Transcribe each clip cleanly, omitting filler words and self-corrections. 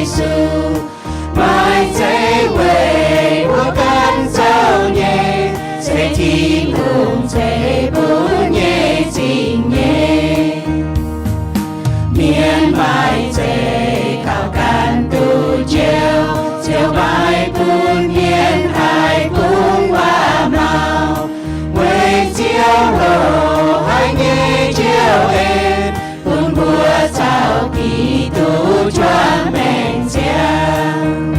Giêsu, mai sẽ về của căn sao nhẹ, sẽ thiên hùng sẽ buồn nhẹ xin nhẹ, miền mai sẽ cao can tu chiều bài buồn hiền hai buông hoa màu, quê chiều hồ hai nghe chiều em, buồn bùa sao kỳ tu cho mình xem.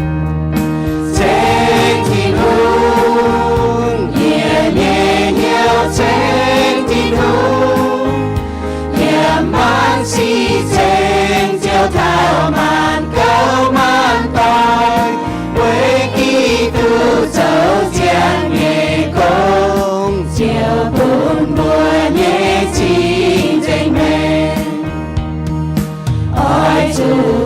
Sen thiên hùng nhẹ nhẹ nhiều sen thiên hùng, nhẹ man si sen chiều thao man câu man toi, quê kỳ tu dấu chiang nhẹ công chiều buồn bùa nhẹ xin danh mẹ. Ôi chú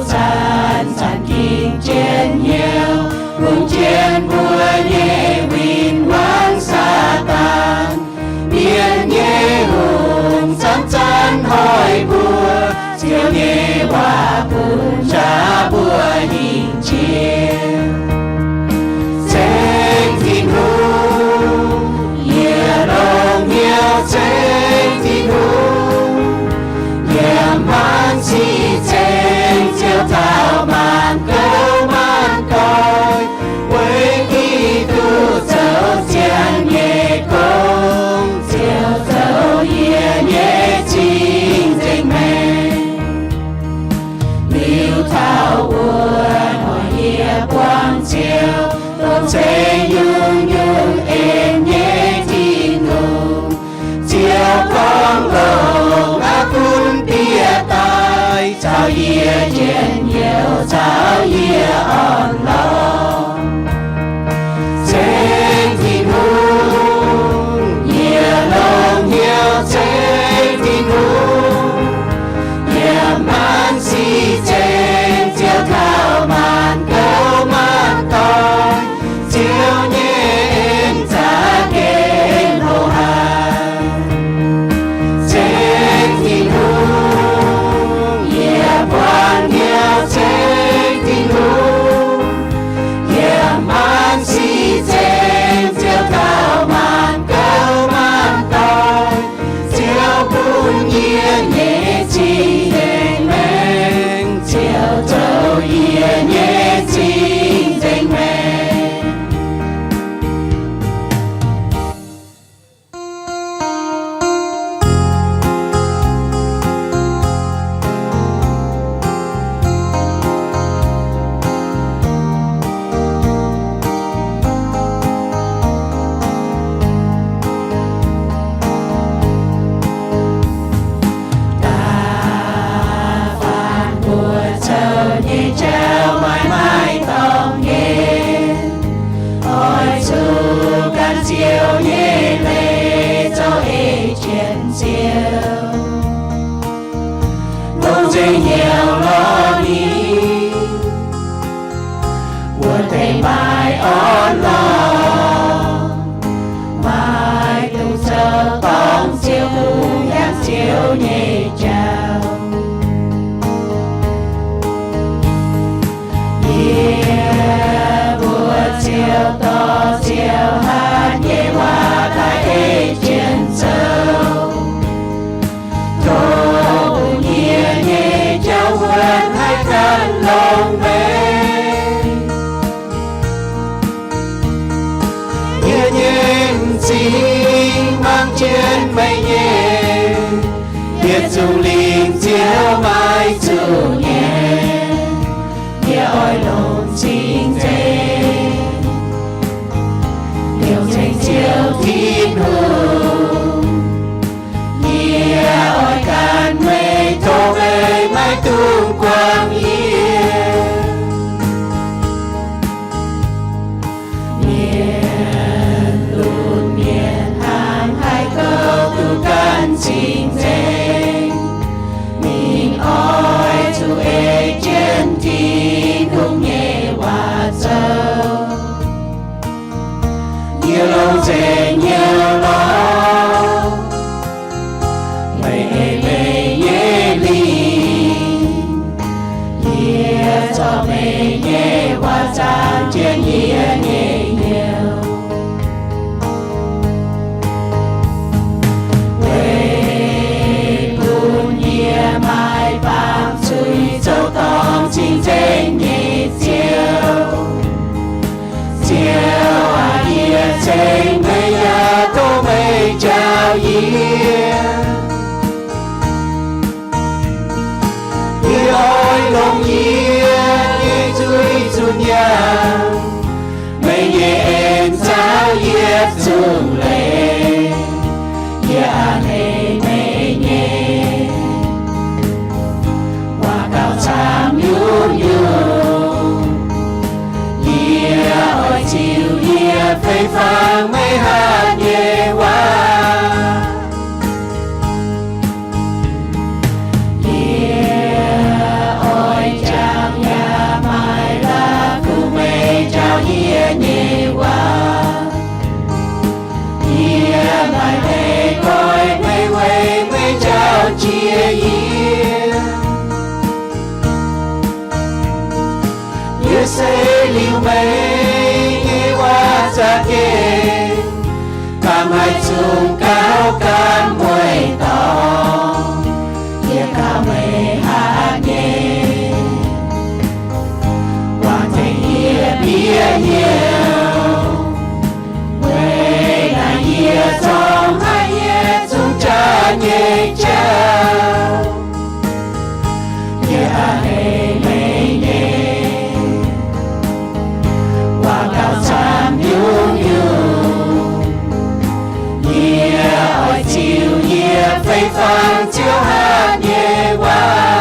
san kinh trên nhiều, cùng trên bùa nhẹ win vang sa tan, miền nhẹ hùng san hỏi bùa, chiều nhẹ hoa buồn trả bùa hình chiều. Sen thiên hùng nhẹ đồng nhiều sen thiên hùng, nhẹ man si sen chiều thao man câu man coi, quê kỳ tu dấu chiang nhẹ công chiều dấu nhẹ nhẹ chính danh mẹ. Liu thao buồn hỏi nhẹ quang chiều, tôn sẽ nhung em nhẹ thiên hùng, chiều con lồng á cún tia tai, chào nhẹ trên nhiều chào nhẹ on lo. Sen thiên hùng nhẹ lòng nhiều sen thiên hùng, nhẹ man si sen chiều thao man câu man toi, chiều nhẹ em giá kênh hồ hà. Sen thiên hùng nhẹ quan nhiều sen thiên hùng, nhẹ man si sen chiều thao man câu man toi, chiều buồn nhẹ nhẹ chi danh mẹ, chiều dấu nhẹ nhẹ chi danh mẹ. Chiều nhẹ lệ cho ê chuyện chiều, không dễ nhiều lo đi, buồn thấy mai ón lo, mai tung sơ bóng chiều cùng nhạc chiều nhẹ chào. Buồn chiều to chiều hát nhẹ hoa thái ê chuyện sâu, thô nhẹ nhẹ cháu vườn hai căn lồng về. công nhiên ye chui chun ya mây ye em sao ye chung lệ ya này mây ye hoa cao chạm nhung nhung ye ơi chiều ye phây phang mây hát ye hoa nhẹ qua nhẹ lại để coi mây quay mây trao chia yên như xây liu mây nghe qua cha kê cảm hai chung cao cam môi to nhẹ cao mây hát nhẹ qua thành nhẹ bia nhẹ trong hai ye chung cha nhẹ trao ye hề mây nhẹ hoa cao chạm nhung nhung ye ơi chiều ye phây phang chiếu hát ye hoa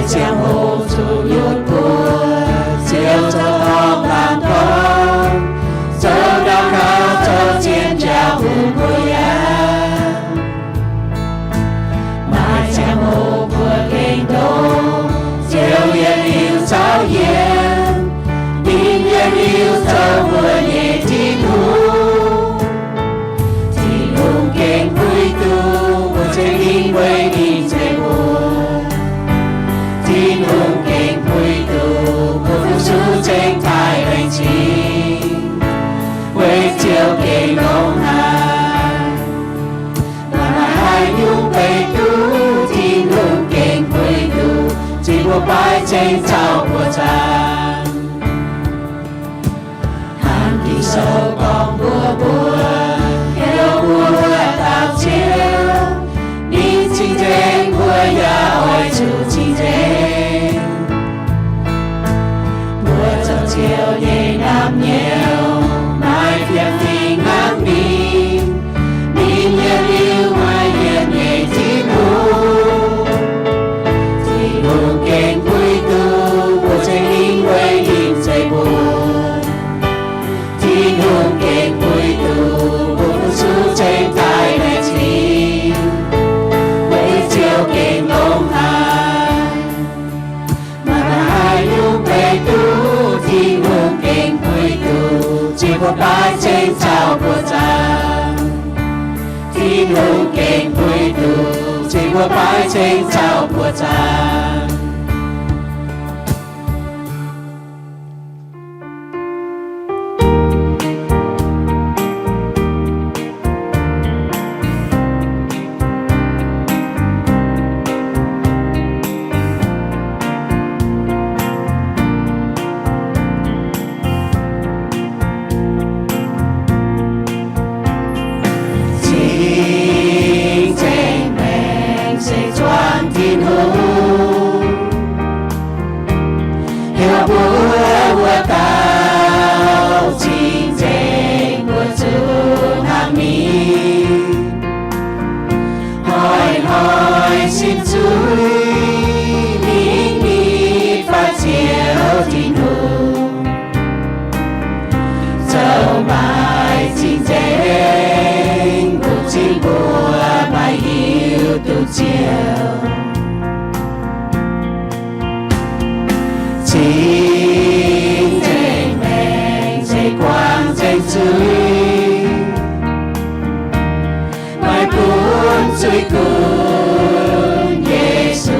giang hồ dù nhút buồn chiều cho thom làm con cho đau khao cho chiến trao hùng của em mai giang hồ của kinh đô chiều yên yêu sao yên tin yên yêu sao vừa nhẹ tin hùng kinh vui tu một trên in quê in trên buồn tin hùng kinh vui tu một phụ su trên thái bình chi quê chiều kinh ông hà mà hai nhung về tu tin hùng kinh vui tu chỉ một bài trên sao của cha hàng đi sâu còn bùa buồn kêu bùa tao chiếu đi chỉ trên bùa nhà ôi chủ chỉ trên bùa trong chiều nhẹ nam nhiều mai phiền phi ngang đi nhiên yêu mai nhiên nhẹ tin hùng kênh vui tu bùa trên linh quê nhìn dây buồn tin hùng kênh vui tu bùa phụ su trên thái mẹ chi quê chiều kênh ông hai mà hai nhung về tu tin hùng kênh vui tu chỉ một bài trên chào của cha tin hùng kênh vui tu chỉ một bài trên chào của cha tin hùng chiều. Chính danh mình dây quang danh dưới mai cuốn dưới cuốn Giêsu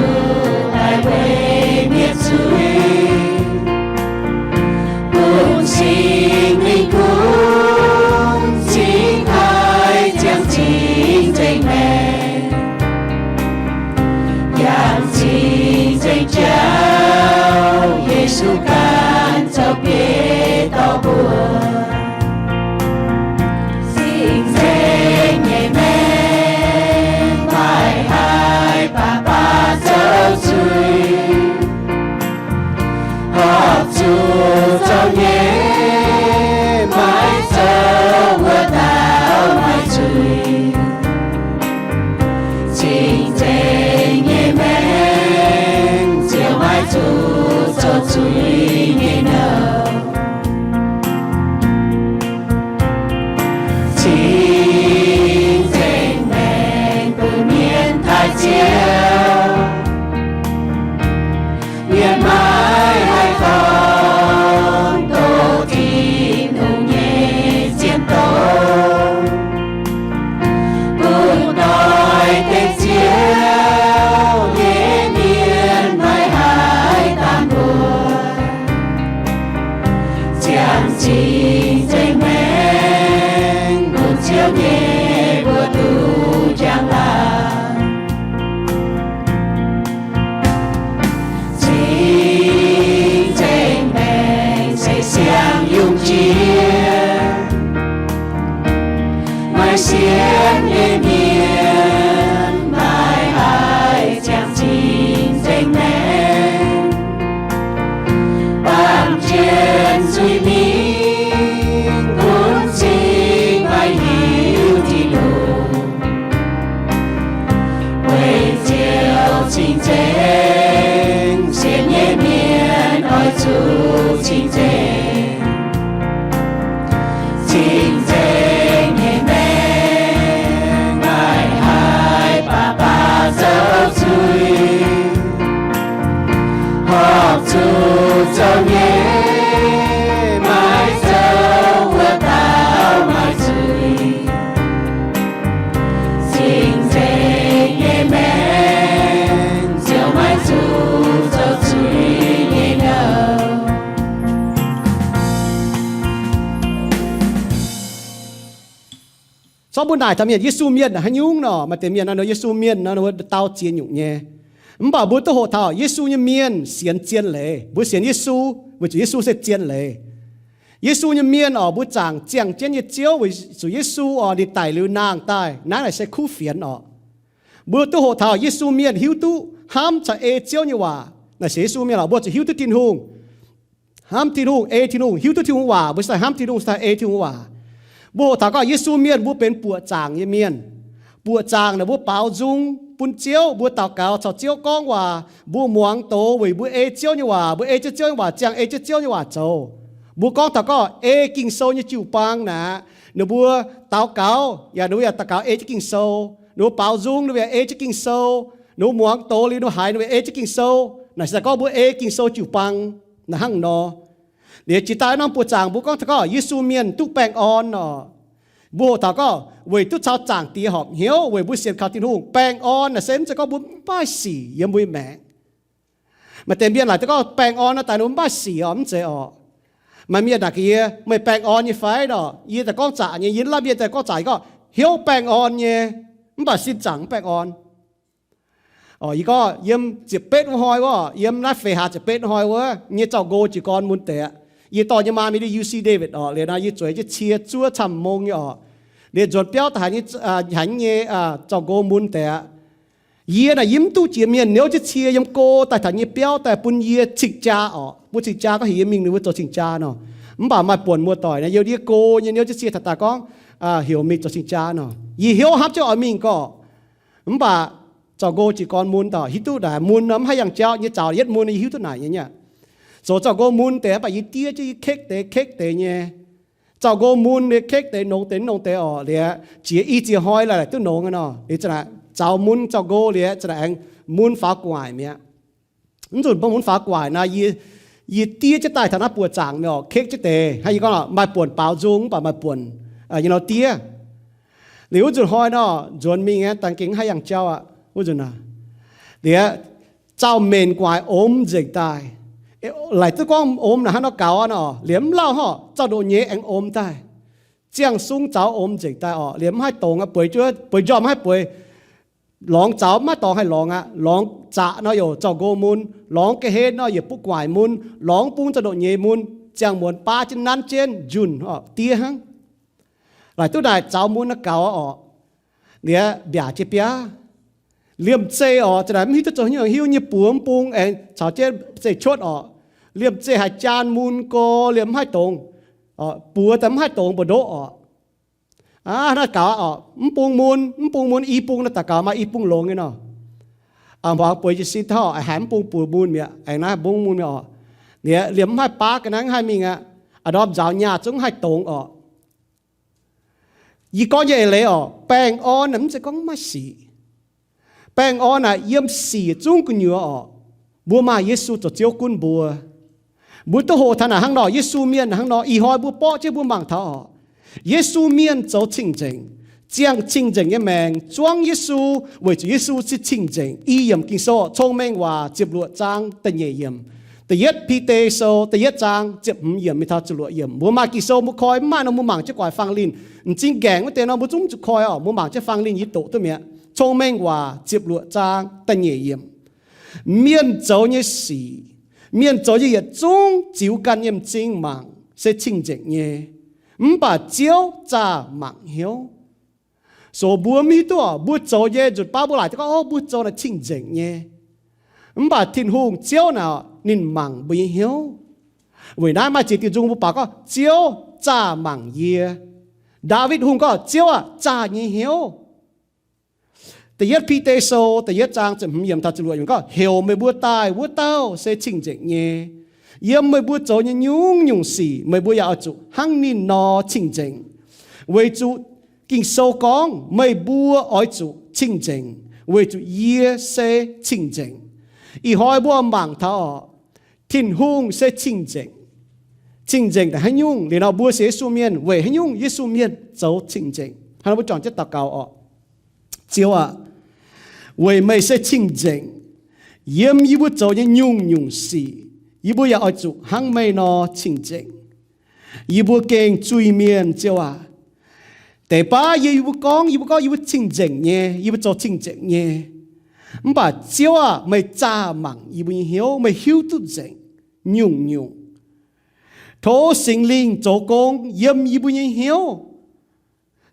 ai quê miệt dưới cuốn sinh linh cuốn chính ai chẳng chính danh mình yang chính danh cháu Giêsu can cháu biết đau buồn xin danh nhẹ men mai hai ba ba cháu suy học chú cháu nhé mai cháu vừa đau mai suy chính danh nhẹ men chiều mai chú cho suy nghe nào chính danh men tự nhiên thái chiều miền mãi hai con tô tim hùng nhẹ chiêm tô cùng đòi tên chiều nhẹ miền mãi hai tam buồn chẳng chính danh men cùng chiều nhẹ bữa tu chẳng là chính danh men sẽ xiang dùng chia mai xiên nhẹ miền mai hai chẳng chính danh men bằng trên suy mình cuốn chính mai hiếu thì đủ quay chiều chính danh xiên nhẹ miền ôi chú chính danh chính danh nhẹ men mai hai ba ba dấu suy học chú cháu nhé mai dấu vừa tao mai suy chính danh nhẹ men chiều mai chú cháu suy nhẹ nào sau buổi này thằng miền Giêsu miền là hay nhung nọ mà tiền miền nó Giêsu miền nó tao chiến nhung nhé bảo bữa tôi hộ thảo Giêsu như miền xiên chiến lệ bữa xiên Giêsu bữa chủ Giêsu sẽ chiến lệ Giêsu như miền ở bữa chẳng chẳng chiến như chiếu với chủ Giêsu ở đi tải lưu nàng tai nàng lại sẽ khu phiền ở bữa tôi hộ thảo Giêsu miền hiếu tu ham cha e chiếu như hòa là Giêsu miền ở bữa chỉ hiếu tu tin hùng ham tin hùng e tin hùng hiếu tu tin hùng hòa bữa sai ham tin hùng sai e tin hùng hòa bố thảo có Giêsu miền bốเป็นปัวจางยี่เมียนปัวจางนะบ้เปล่าจุงปุ่นเจียวบ้ตากาวชาวเจียวก้องว่าบ้หมวงโตวิบ้เอเจียวนี่ว่าบ้เอเจียวนี่ว่าจางเอเจียวนี่ว่าโจบ้ก้องตาก็เอกิ่งโซนี่จิ๋วปังนะหนูบ้ตากาวอย่าหนูอย่าตากาวเอจะกิ่งโซหนูเปล่าจุงหนูอย่าเอจะกิ่งโซหนูหมวงโตหรือหนูหายหนูเอจะกิ่งโซน่ะแต่ก็บ้เอกิ่งโซจิ๋วปังนะหั่งนอเดี๋ยวจิตใจน้องปัวจางบ้ก้องตาก็Giêsuเมียนตุกแปงอ่อนเนาะบทาก็เวทุชาวจางตีหอบเหี้ยวเวบุเสียนข่าวตีหุ่งแปงออนนะเซนจะก็บุป้ายสียังบุยแมงมาเต็มเบียนหลายแต่ก็แปงออนนะแต่หนุ่มป้ายสีอ๋อมเจอมันมีอะไรกี่ไม่แปงออนยี่ไฟดอกยี่แต่ก็จ่ายี่ยินละเบียแต่ก็จ่ายก็เหี้ยวแปงออนยี่มันป้ายสิจังแปงออนอ๋อยี่ก็เยี่ยมจีเป็ดหอยว่าเยี่ยมนัดเฟหาจีเป็ดหอยว่ายี่เจ้าโกจีกรมุนเตะยี่ต่อยี่มามีได้ UC David อ๋อเลยนะยี่จ่วยยี่เชียร์จั่วฉ่ำมงยี่อ๋อเดี๋ยวจดเปี้ยวแต่หันยี่หันยี่เจ้าโกมุนแต่ยี่น่ะยิ้มตู้เจียเมียนเนื้อจะเชียร์ยำโกแต่ถังยี่เปี้ยวแต่ปุ่นยี่ฉิกจ้าอ๋อปุ่นฉิกจ้าก็เหี่ยมิงหรือว่าตัวฉิกจ้าเนาะมันบ่ามาป่วนมัวต่อยนะเดี๋ยวยี่โกยี่เนื้อจะเชียร์แต่ก็เหี่ยวมิงตัวฉิกจ้าเนาะยี่เหี่ยวฮับเจ้าอ๋อมิงก็มันบ่าเจ้าโกจีกรมุนต่อฮิตุได้มุนน้ำให้อย่างเจ้ายี่เจ้าเย็ดมุนในฮิตุไหนอย่างเงี้ยโซเจ้าโกมุนแต่ไปยี่เตี้ยจะยี่เค้กแต่เนี่ยเจ้าโกมุนเนี่ยเค้กแต่นงแต่อ๋อเลยจีอีจีหอยอะไรตัวหนงกันเนาะเดี๋ยวจะนะ cháu muốn cháu go liền cho anh muốn phá quải mẹ rồi muốn phá quải na y tia chứ tài thằng nó buồn chẳng mẹ khét chứ tề hay con là mai buồn bao dung và mai buồn nó tia nếu rồi hỏi nó rồi mình nghe tăng kính hay yang cháu ạ rồi nào để cháu mền quải ốm dịch tài lại tức con ốm là nó cáo nó liếm lao họ cháu đồ nhé anh ốm tài chiang sung cháu ốm dịch tài liếm hai tông bưởi chưa bưởi giòm hai bưởi lóng cháu mắt tông hay lóng lóng chạ nóอยู่cháu go mun lóng cái hết nóอยู่ปุ๊กquải mun lóng pung cháu đồ nhé mun chiang muốn ba trên nan trên jun tia hăng lại tôi đại cháu muốn nó cáo nè bịa chế bịa liềm chế cho nên mình cho những hiu như buông buông anh cháu chế chế chốt liềm chế hai chan mun co liềm hai tông bùa tấm hai tông bờ đỗ nó cáo buông mun y buông nó ta cáo mà y buông lông cái nó bảo bùi chỉ xin thọ hãm buông bùa mun mẹ anh nói buông mun mẹ nè liềm hai ba cái nắng hai mình đó giáo nhà chúng hai tông y có gì lấy bèn nấm sẽ có mà xì bèn là yếm xì chung cái nhựa bùa mà Giêsu cho chiếu quân bùa tôi hồ thằng nào hang nọ Giêsu miên hang nọ y hỏi bùa bỏ chứ bùa mảng thọ Giêsu miên cho chính chính giang chính chính cái mèn choang Giêsu với Giêsu是chính chính y yếm kinh số thông minh và tiếp lụa trang tên nhẹ yếmแต่ยัดพีเตโซแต่ยัดจางเจ็บเยี่ยมไม่ท้าจุลเยี่ยมบัวมากิโซมุคอยมาน้องมุหมังจะกวาดฟังลินจริงแกงว่าแต่น้องบุจุ้มจุคอยมุหมังจะฟังลินยิโตตัวเมียชงแมงว่าเจ็บหลวจางแต่เยี่ยมเมียนเจ้าเนี่ยสีเมียนเจ้าเนี่ยจงจิวกันเยี่ยมจริงมังเสียชิงเจงเนี่ยบ่าเจียวจ่ามังเหี้ยวโซบัวมีตัวบัวเจ้าเนี่ยจุดป้าบัวไหลจะก็บัวเจ้าน่ะชิงเจงเนี่ยบ่าทิ้งหงเจียวน่ะnín mảng bì hiếu, vì nãy mà chỉ tiêu dùng một bảo có chiếu cha mảng ye, David hùng có chiếu cha như hiếu,แต่ยัดพีเตโซแต่ยัดจางจะเยี่ยมทัดจรวดมันก็เหี่ยวไม่บัวตายบัวเต้าเสชิงเจงเย่เยี่ยมไม่บัวโจยยุ่งยุ่งสีไม่บัวยาจุหังนินนอชิงเจงเวจุกิงโซกองไม่บัวอ้อยจุชิงเจงเวจุเย่เสชิงเจงอีหอยบัวหมั่งท่อทิ้นหุงเสชิงเจงแต่ให้ยุ่งเดี๋ยวเราบัวเสสุเมียนเวให้ยุ่งเยสุเมียนโจชิงเจงให้เราไปจอนเจ็ดตะเกาเจียว为没些清净，也一不做人用事，一不要爱做行没那清净，一不见罪面就第八也一不讲，一不清净呢，一不做清净呢，唔把就没扎忙，一不晓没晓得净用，托圣灵做工，也一不晓，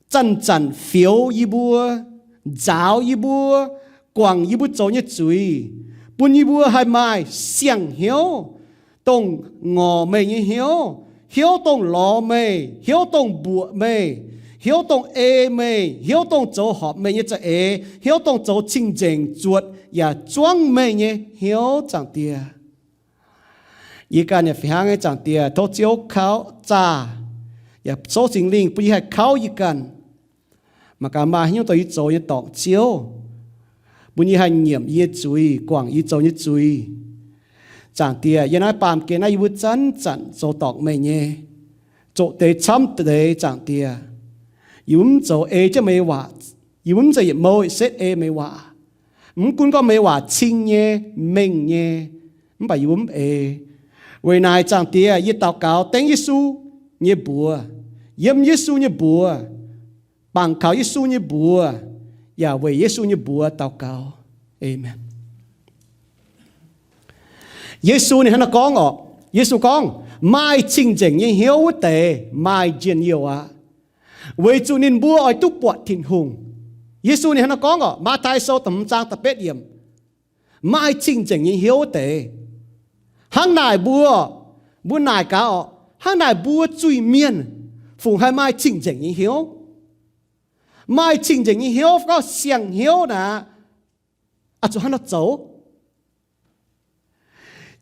真 feel 一不。giáo y bùa quảng y bùa châu như chuối bún y bùa hai mai xiang hiếu tông ngò mê như hiếu tông lò mê hiếu tông bùa mê hiếu tông mê hiếu tông châu họp mê như chợ hiếu tông châu chinh chỉnh chuột và choang mê như hiếu chẳng tia y cả nhà phải hàng ấy chẳng tia thô chiếu khao cha và số sinh linh bùi hai khao y cần mà cả mà hiếu tôi cho như tọt chiếu bún như hành nhiệm như chuối quảng như cho như chuối chẳng tia như nói bám cái này bút chân cho tọt mày nhé cho để chăm để chẳng tia yếm cho cho mày hòa yếm cho mồi xét mày hòa cũng có mày hòa chinh nhé mình nhé không phải yếm về này chẳng tia như tao cáo tên Giêsu như bùa yếm Giêsu như bùa bằng khảo Giêsu như bùa và về Giêsu như bùa祷告 Amen. Giêsu này nó có Giêsu có mai chính chính như hiếu tệ mai chiến nhiều về chủ nên bùa ở túc bọt thìn hùng Giêsu này nó có ma thái sâu tầm trang tập bết yểm mai chính chính như hiếu tệ hàng nải bùa nải cả hàng nải bùa chui miên phùng hai mai chính chính như hiếu mai chính chính như hiếu có xiang hiếu nè chỗ hắn nó xấu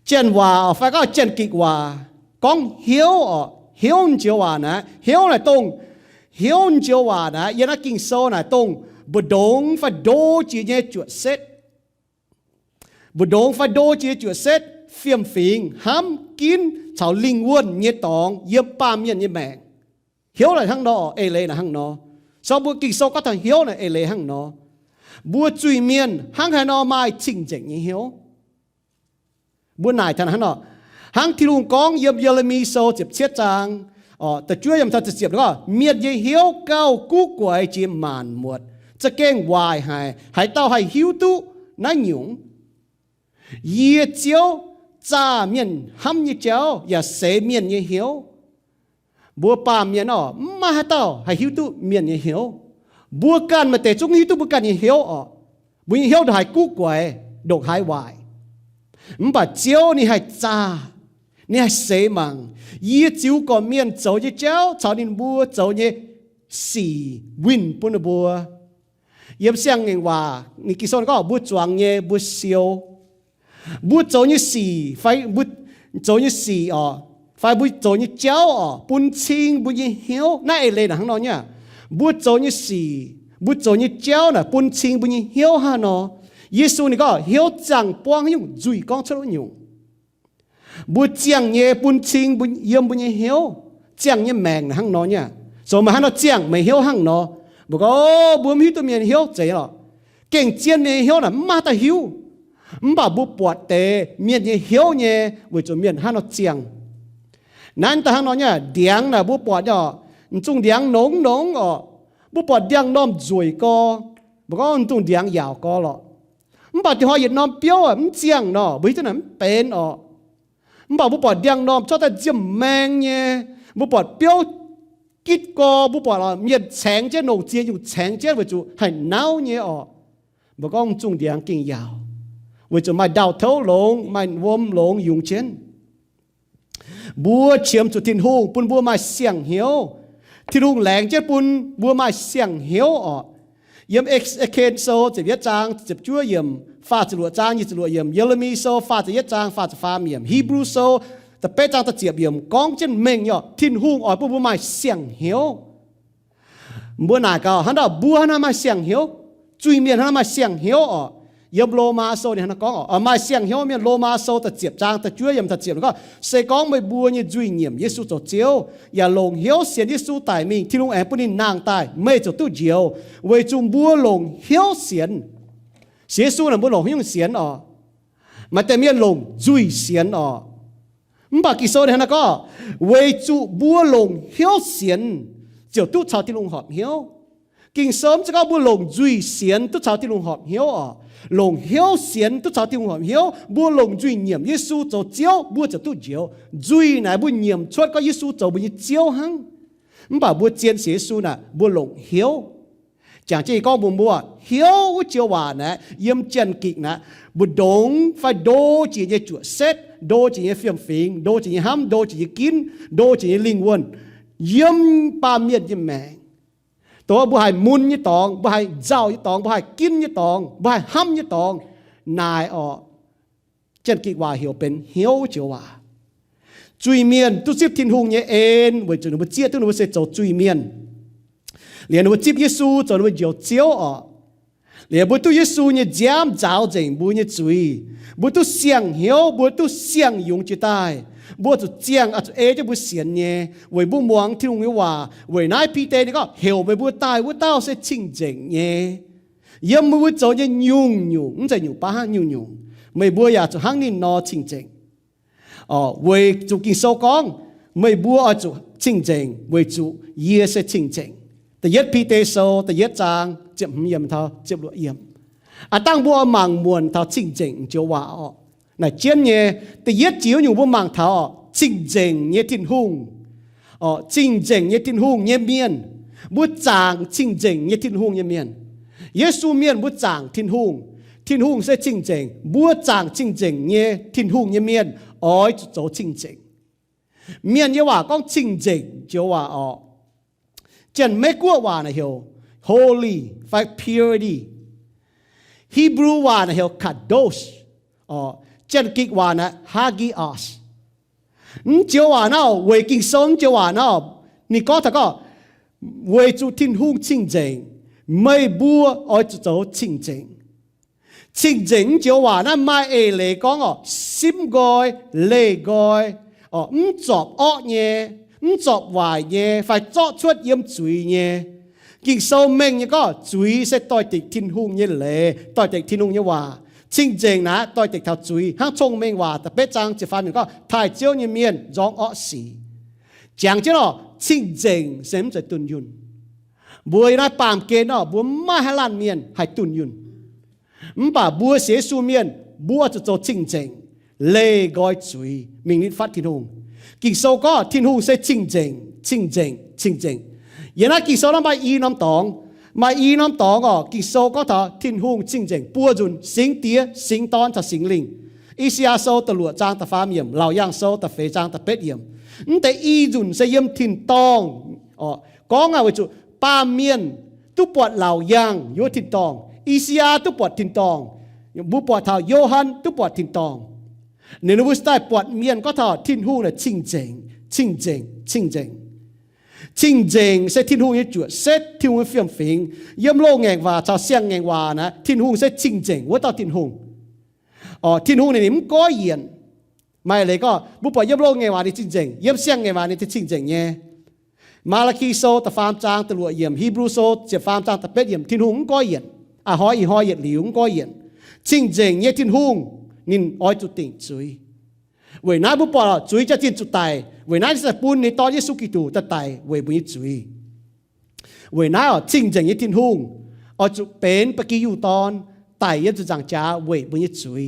chân hòa phải có chân kịch hòa con hiếu chiếu hòa nè hiếu này tông hiếu chiếu hòa nè yên nó kinh sâu này tông bữa đông phải đô chỉ nhé chuột xét bữa đông phải đô chỉ chuột xét phiền phiền ham kín chào linh quân nhé tòng yếm ba miền nhé mẹ hiếu là hăng nó lê là hăng nó sau bữa kỳ sau có thằng hiếu là lê hăng nó bữa truy miền hăng hay nó mai chỉnh chỉnh như hiếu bữa này thằng hắn nó hăng thì luôn con yếm Jeremy sau chụp chết trangแต่ช่วยยำทัดเสียบแล้วก็เมียดยี่เหี้ยวเก้ากู้กวยจีมานหมดจะเก่งวายหายเต้าให้หิวตู้นั่งหยุ่งเยี่ยเจียวจ้าเมียนห้ำยี่เจียวอย่าเสเมียนยี่เหี้ยวบัวป่าเมียนมาให้เต้าให้หิวตู้เมียนยี่เหี้ยวบัวกันมาแต่จุงหิวตู้บัวกันยี่เหี้ยวบัวยี่เหี้ยวหายกู้กวยดกหายวายป่าเจียวนี่ให้จ้านี่ให้เสมังยี่จิ๋วก่อนเมียนเจ้ายี่เจ้าชาวนินบัวเจ้ายี่สี่วินปุ่นบัวเยี่ยมเสียงเองว่านี่กิโซนก็บัวจวงยี่บัวเซียวบัวเจ้ายี่สี่ไฟบัวเจ้ายี่สี่ไฟบัวเจ้ายี่เจ้าปุ่นชิงบัวยี่เหี้ยวน่าเอเลยนะข้างนอกเนี่ยบัวเจ้ายี่สี่บัวเจ้ายี่เจ้าน่ะปุ่นชิงบัวยี่เหี้ยวฮะเนาะเยซูนี่ก็เหี้ยวจังป้องให้ยุ่งจุยก้องชะลุยุ่งบุญเจียงเย่บุญชิงบุญเยี่ยมบุญเหี้ยวเจียงเย่แมงนะฮังนอเนี่ยสมมาฮันเราเจียงไม่เหี้ยวฮังนอบอกว่าบุญมีตัวเมียเหี้ยวเจ๋อหรอเก่งเจียนเมียเหี้ยวน่ะมาแต่หิวบ่าบุปวดเตเมียเหี้ยวเนี่ยวิจเมียฮันเราเจียงนั่นแต่ฮังนอเนี่ยเดียงน่ะบุปวดจุงเดียงหนงบุปวดเดียงน้อมจุยก็บอกว่าจุงเดียงยาวก็หรอบ่าที่หอยน้อมเปี้ยวมันเจียงเนาะวิจนั้นเป็นบ่บุปผาเดียงนอมชอบแต่จิ้มแมงเนี่ยบุปผาเปี้ยวกิดกอบุปผาเมียแฉงเจ้าหนูเจียอยู่แฉงเจ้าวิจูให้เน่าเนี่ยบอกก็จุงเดียงกิ่งยาววิจูไม่ดาวเท้าลงไม่วมลงยุงเช่นบัวเฉียมจุดทินหูปุ่นบัวมาเสียงเหี่ยวที่ลุงแหลงเจ้าปุ่นบัวมาเสียงเหี่ยวเยี่ยมเอ็กซ์เคนโซจะเวียจางจะชั่วเยี่ยมฟ้าจะหลวจางยี่จะหลวเยี่ยมเยเรมีโซฟ้าจะเวียจางฟ้าจะฟ้าเยี่ยมฮีบรูโซแต่เป้จางตะเจียบเยี่ยมกองเช่นเมงย่อทินหุงปุ่นบัวมาเสียงเหี่ยวบัวหนาเก่าฮันดาบัวฮันมาเสียงเหี่ยวจุยเมียนฮันมาเสียงเหี่ยวเยี่ยมโลมาโซเนี่ยฮันกองมาเสียงเหี่ยวเมียนโลมาโซตะเจียบจางตะชั่วเยี่ยมตะเจียบแล้วก็เสกองไม่บัวเนี่ยจุยเยี่ยมเยซูจะเจียวอย่าลงเหี่ยวเสียนเยซูตายมิงที่ลุงแอบปุ่นนี่นางตายไม่จะตู้เจียวไว้จุ่มบัวลงเหี่ยวเสียนเสียสู้น่ะบัวลงเหี่ยวเสียนมาแต่เมียนลงจุยเสียนมันปากกิโซเนี่ยนะก็ไว้จุบัวลงเหี่ยวเสียนเจียวตู้ชาวที่ลุงหอบเหี่ยวกิ่งเสริมจะก็บัวลงจุยเสียนตู้ชาวที่ลุงหอบเหี่ยวลงเหี่ยวเสียนตู้ชาวที่ลุงหอบเหี่ยวบัวลงจุยเงี่ยมเยซูจะเจียวบัวจะตู้เจียวจุยไหนบัวเงี่ยมชดก็เยซูจะบัวเจียวหังมันปากบัวเจียนเสียสู้น่ะบัวลงเหี่ยวจากที่ก็บัวเหี่ยวเจียวว่านะเยี่ยมเจียนกิกนะบุดงไฟโดจีเยจุเซตโดจีเยเฟียมฟิงโดจีเยห้ำโดจีเยกินโดจีเยลิงวนเยี่ยมปาเมียดเยี่ยมแมงตัวบัวให้มุนยี่ตองบัวให้เจ้ายี่ตองบัวให้กินยี่ตองบัวให้ห้ำยี่ตองนายเจียนกิกว่าเหี่ยวเป็นเหี่ยวเจียวว่าจุยเมียนตุซิบทินหงเนี่ยเอ็นไว้จนบัวเจี๊ยตุนบัวเสจจุยเมียนเรียนว่าจิบเยซูจนว่าเจียวเจียวเรียนบุตุเยซูเนี่ยจามจ้าวเจงบุเนี่ยจุยบุตุเสียงเหี่ยวบุตุเสียงยุงจีตายบุตุเจียงอาจจะจะบุเสียนเนี่ยไว้บุมวงที่ลุงวิว่าไว้นายพีเตนี่ก็เหี่ยวไปบุตายบุเต้าเสียชิงเจงเนี่ยยังไม่บุโจเนี่ยยุงมันจะอยู่ป้ายุงไม่บัวอยากจะหังนี่นอชิงเจงไว้จุกินโซกองไม่บัวอาจจะชิงเจงไว้จุเยี่ยเสียชิงเจงแต่ยัดพีเตโซแต่ยัดจางเจ็บเยี่ยมเท่าเจ็บหลวเยี่ยมตั้งบัวมังมวนเท่าจริงจริงเจ้าว่าในเจียนเนี่ยแต่ยัดจิ๋วอยู่บัวมังเท่าจริงจริงเนี่ยทิ้งหุ่งจริงจริงเนี่ยทิ้งหุ่งเนี่ยเมียนบัวจางจริงจริงเนี่ยทิ้งหุ่งเนี่ยเมียนเยซูเมียนบัวจางทิ้งหุ่งเสียจริงจริงบัวจางจริงจริงเนี่ยทิ้งหุ่งเนี่ยเมียนจะโจจริงจริงเมียนเนี่ยว่าก็จริงจริงเจ้าว่าเจนไม่กลัวว่านะเฮียว holy for purity Hebrew ว่านะเฮียว kadosh เจนกิกว่านะ hagios เจ้าว่านะเวกิงสงเจ้าว่านะนี่ก็ถ้าก็เวจุทินหุ่งจริงจริง mây bua ở chỗ chính chính chính chính chiếu hòa nó mai ê lệ con ở sim gọi lệ gọi chọp ọ nhé chọp vài nhé phải cho chuột yếm chuối nhé kinh sâu mình như có chuối sẽ tôi tịch thiên hung như lệ tôi tịch thiên hung như hòa chính chính nè tôi tịch thảo chuối hang thông minh hòa tập bế trang chỉ phàm mình có thái chiếu như miền gióng ọ xì chẳng chứ nó chính chính xem sẽ tuân yun bùi nói bàm kê nó bùa mai hai lan miền hay tuân yun bà bùa xế su miền bùa cho chính chính lệ gọi chuối mình nên phát thiên hung kinh sâu có thiên hung sẽ chính chính giờ này kinh sâu nó mai y năm tòng kinh sâu có thọ thiên hung chính chính bùa dùn sinh tía sinh tón cho sinh linh ý xia sâu tờ lụa trang tờ phàm yểm lão yang sâu tờ phế trang tờ bết yểmแต่อีจุนเสียมทินตองก็งาวิจุปาเมียนตุปวดเหล่ายังโยทินตองอีเซียตุปวดทินตองบุปวดเท่าโยฮันตุปวดทินตองเนนุบุสไตปวดเมียนก็เท่าทินหูน่ะชิงเจงเสทินหูยี่จุดเสทินหูเฟียมฟิงเยี่ยมโลงแงงว่าชาวเสียงแงงว่านะทินหูเสชิงเจงว่าต่อทินหูทินหูเนี่ยมันก็เยียนไม่เลยก็บุปผาเยี่ยมโลกไงวะนี่จริงๆเยี่ยมเสียงไงวะนี่ที่จริงๆเนี่ยมาลาคีโซตะฟามจางตะลัวเยี่ยมฮีบรูโซเจ็บฟามจางตะเป็ดเยี่ยมทินหุงก็เยี่ยนหอยเหยียดหลิวก็เยี่ยนจริงๆเนี่ยทินหุงนินอ้อยจุดติ่งจุยเว้ยน้าบุปผาจุยจะจินจุดตายเว้ยน้าที่จะปูนในตอนเยซูกิตูจะตายเว้ยบุญจุยเว้ยน้าจริงๆเนี่ยทินหุงอ้อยจุเป็นปะกี้อยู่ตอนตายยันจะจังจ้าเว้ยบุญจุย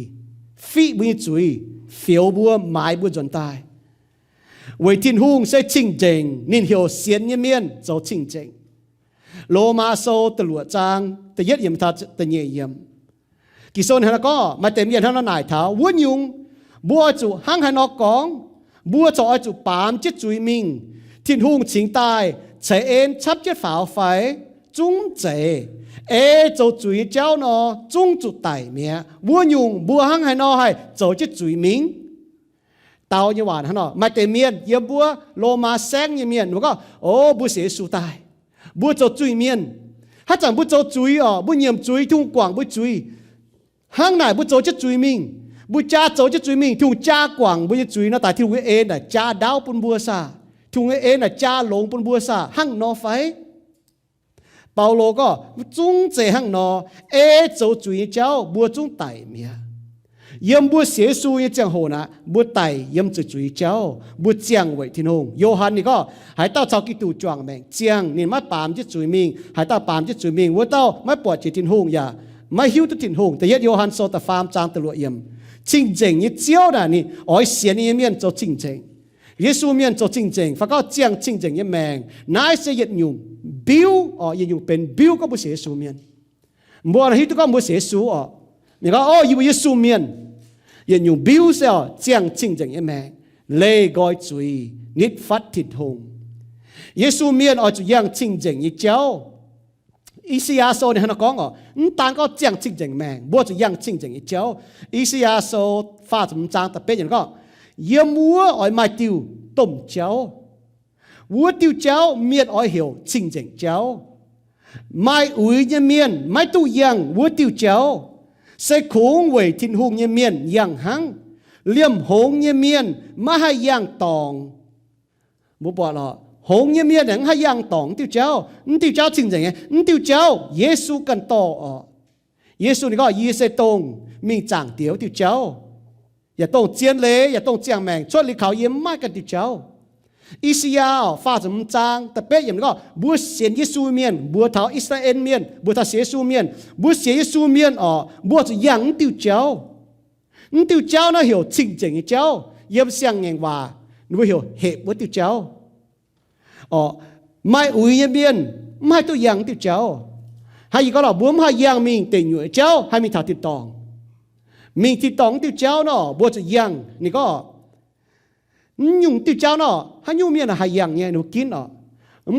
ฟีบุญจุยphiếu bùa mái bùa chuẩn tài với thiên hung sẽ chỉnh chỉnh nên hiểu xiên như miên cho chỉnh chỉnh lô ma sâu từ lụa trang từ nhất yểm thật từ nhẹ yểm kỳ sôn hay là có mà tìm yểm nó nải tháo vuốt nhung bùa chủ hăng hay nó cóng bùa cho chủ bám chết chuối mình thiên hung chính tài chạy ên chấp chết pháo phái trung chế cho chuối cháu nó trung chủ tài mẹ bùa nhung bùa hăng hay nó hay cho chết chuối mình tao như vậy nó mà tìm miền yếm bùa lô ma sáng như miền nó có bùa sẽ su tài bùa cho chuối miền hát chẳng bùa cho chuối bùa nhiệm chuối thung quảng bùa chuối hăng này bùa cho chết chuối mình bùa cha cho chết chuối mình thung cha quảng bùa chuối nó tại thung cái là cha đau pun bùa sa thung cái là cha lồng pun bùa sa hăng nó phải Paulo có trung chế hăng nó cho chuối cháu bùa trung tài mía yếm bùa xế su như chẳng hồ nà bùa tài yếm cho chuối cháu bùa chiang vậy thiên hùng Johann này có hãy tao cháu kí tù choàng mèng chiang nên mắt bám chết chuối mình hãy tao bám chết chuối mình bùa tao mắt bọt chết thiên hùng ya mắt hiu tu thiên hùngแต่yết Johann so ta phàm trang ta lụa yếm chính chính như chiếu nà ni ỏi xiên như miên cho chính chính Giêsu miên cho chính chính phải có chiang chính chính như mèng nãy sẽ yết nhung bill yết nhungเป็นbillก็บุเสียสูเมียนบัวฮิตก็บุเสียสูนี่ก็อยู่เยซูเมียนyết nhung billเสียchiang chính chính như mèng lê gọi chuối nít phát thịt hùng Giêsu miên cho yang chính chính như cháu ý xí a sô này nó có tăng có chiang chính chính mèng bùa cho yang chính chính như cháu ý xí a sô pha chấm trang tập bế có yếm múa ở mai tiêu tôm cháu múa tiêu cháu miên ở hiểu chính chính cháu mai ủi như miên mai tu yang múa tiêu cháu sẽ khốn về thiên hùng như miên yang hăng liêm hống như miên mà hay yang tòng bố bỏ là hống như miên này hay yang tòng tiêu cháu chính chính tiêu cháu Giêsu cần to Giêsu này có Giêsu tông mình chẳng tiêu tiêu cháuอย่าต้องเจียนเลยอย่าต้องเจียงแมงช่วยลิเขาเยี่ยมมากกันติเจ้าอิสยาฟ้าสมจางแต่เป๊ะอย่างนี้ก็บัวเสียนยิสูเมียนบัวเท้าอิสราเอลเมียนบัวเท้าเสียสูเมียนบัวเสียยิสูเมียนบัวจะยังติวเจ้าน่ะเหี่ยวจริงจริงเจ้าเยี่ยมเสียงเงว่าหนูเหี่ยวเหตุบัวติวเจ้าไม่อุ้ยเมียนไม่ตัวยังติวเจ้าให้ก็เราบัวไม่ยังมีติ่งอยู่เจ้าให้มีถาติดตองmình thì tòng tiêu cháu nó bố cho yang này có nhung tiêu cháu nó hay nhung miền là hay yang nhé nó kín nó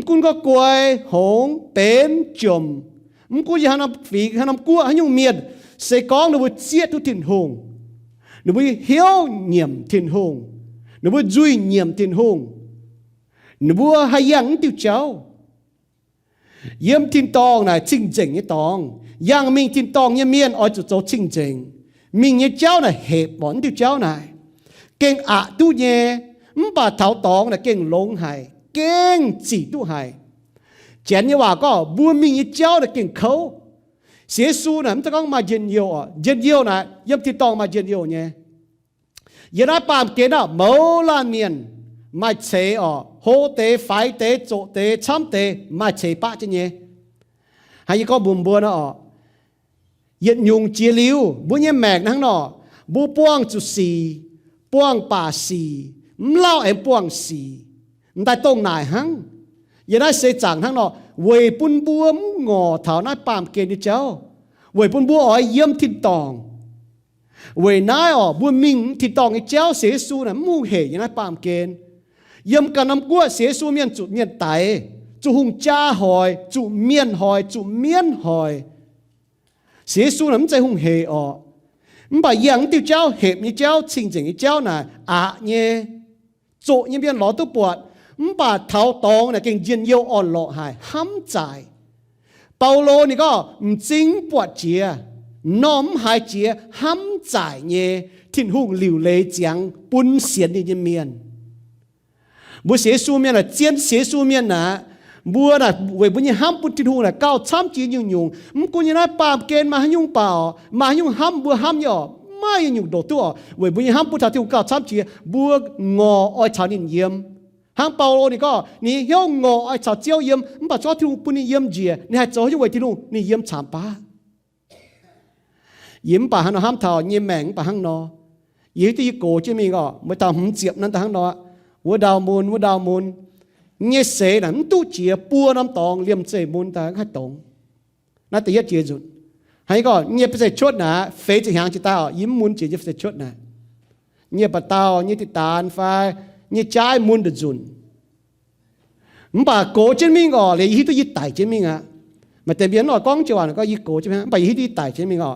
cũng có quay hống bén chùm cũng gì hàng phí hàng cua hay nhung miền sẽ có nó bố chia tu thiên hùng nó bố hiếu nhiệm thiên hùng nó bố duy nhiệm thiên hùng nó bố hay yang tiêu cháu yếm thiên tông này chinh chỉnh như tông yang mình thiên tông như miên ở chỗ chinh chỉnh mình như cháu này hẹp bọn tiêu cháu này kênh tu nhé bà thảo tông là kênh lông hài kênh chỉ tu hài chén như hòa có bùa mình như cháu là kênh khấu xế su này ta có mà dân yêu này yếm thiên tông mà dân yêu nhé giờ nó bám kiến đó mẫu lan miền mà chế ở hô tế phái tế chỗ tế chăm tế mà chế bạ chứ nhé hay có bùm bùa nó ở hiện dùng chia liu bùa nhé mẹc năng nó bùa buông chú xì buông bà xì lao em buông xì tại tông này hăng giờ nó sẽ chẳng hăng nó về bùn bùa ngò thảo nó bám kiến đi cháu về bùn bùa ở yếm thiên tòng về nãy ở bùa mình thì tòng cái cháu xế su này mu hề như nó bám kiến yếm cả năm qua xế su miền chủ miền tây chủ hùng cha hỏi chủ miền hỏi xế su nắmใจhùng hề ở bà yang tiêu cháu hẹp như cháu chỉnh chỉnh như cháu này nhé chỗ như biên ló tu bọt bà tháo tông này kinh dân yêu on lọ hài hám giải Paulo này có chính bọt chia nóm hai chia hám giải nhé thiên hùng liều lệ giang bún xiên như miền bữa xế su miền là chiến xế su miền nè bữa là về bữa như ham bún thiên hùng là cao chăm chỉ nhung nhung cô như nói bám kén mà nhung bảo mà nhung ham bữa ham nhỏ mai nhung đồ tua về bữa như ham bún thiên hùng cao chăm chỉ bữa ngò oi cháo nín yếm ham Paulo này có ní hiếu ngò oi cháo chiếu yếm bà cho thiên hùng bún yếm gì ní hay cho như vậy thiên hùng ní yếm chạm ba yếm bà hắn nó ham thảo yếm mèn bà hắn nó yếm tí cổ chứ mình có mới tao không chịu nên tao hắn nó vua đào môn nghe sẽ là tu chia bùa năm tòng liêm chế môn ta hát tòng nó tự nhiên chia rồi hay có nghe phải chốt nè phế chỉ hàng chỉ tao yếm môn chỉ phải chốt nè nghe bà tao nghe thì tàn phải nghe trái môn được rồi bà cổ trên mình có lấy hít tôi hít tải trên mình à mà tại biến nói con chưa có hít cổ trên mình bà hít tải trên mình à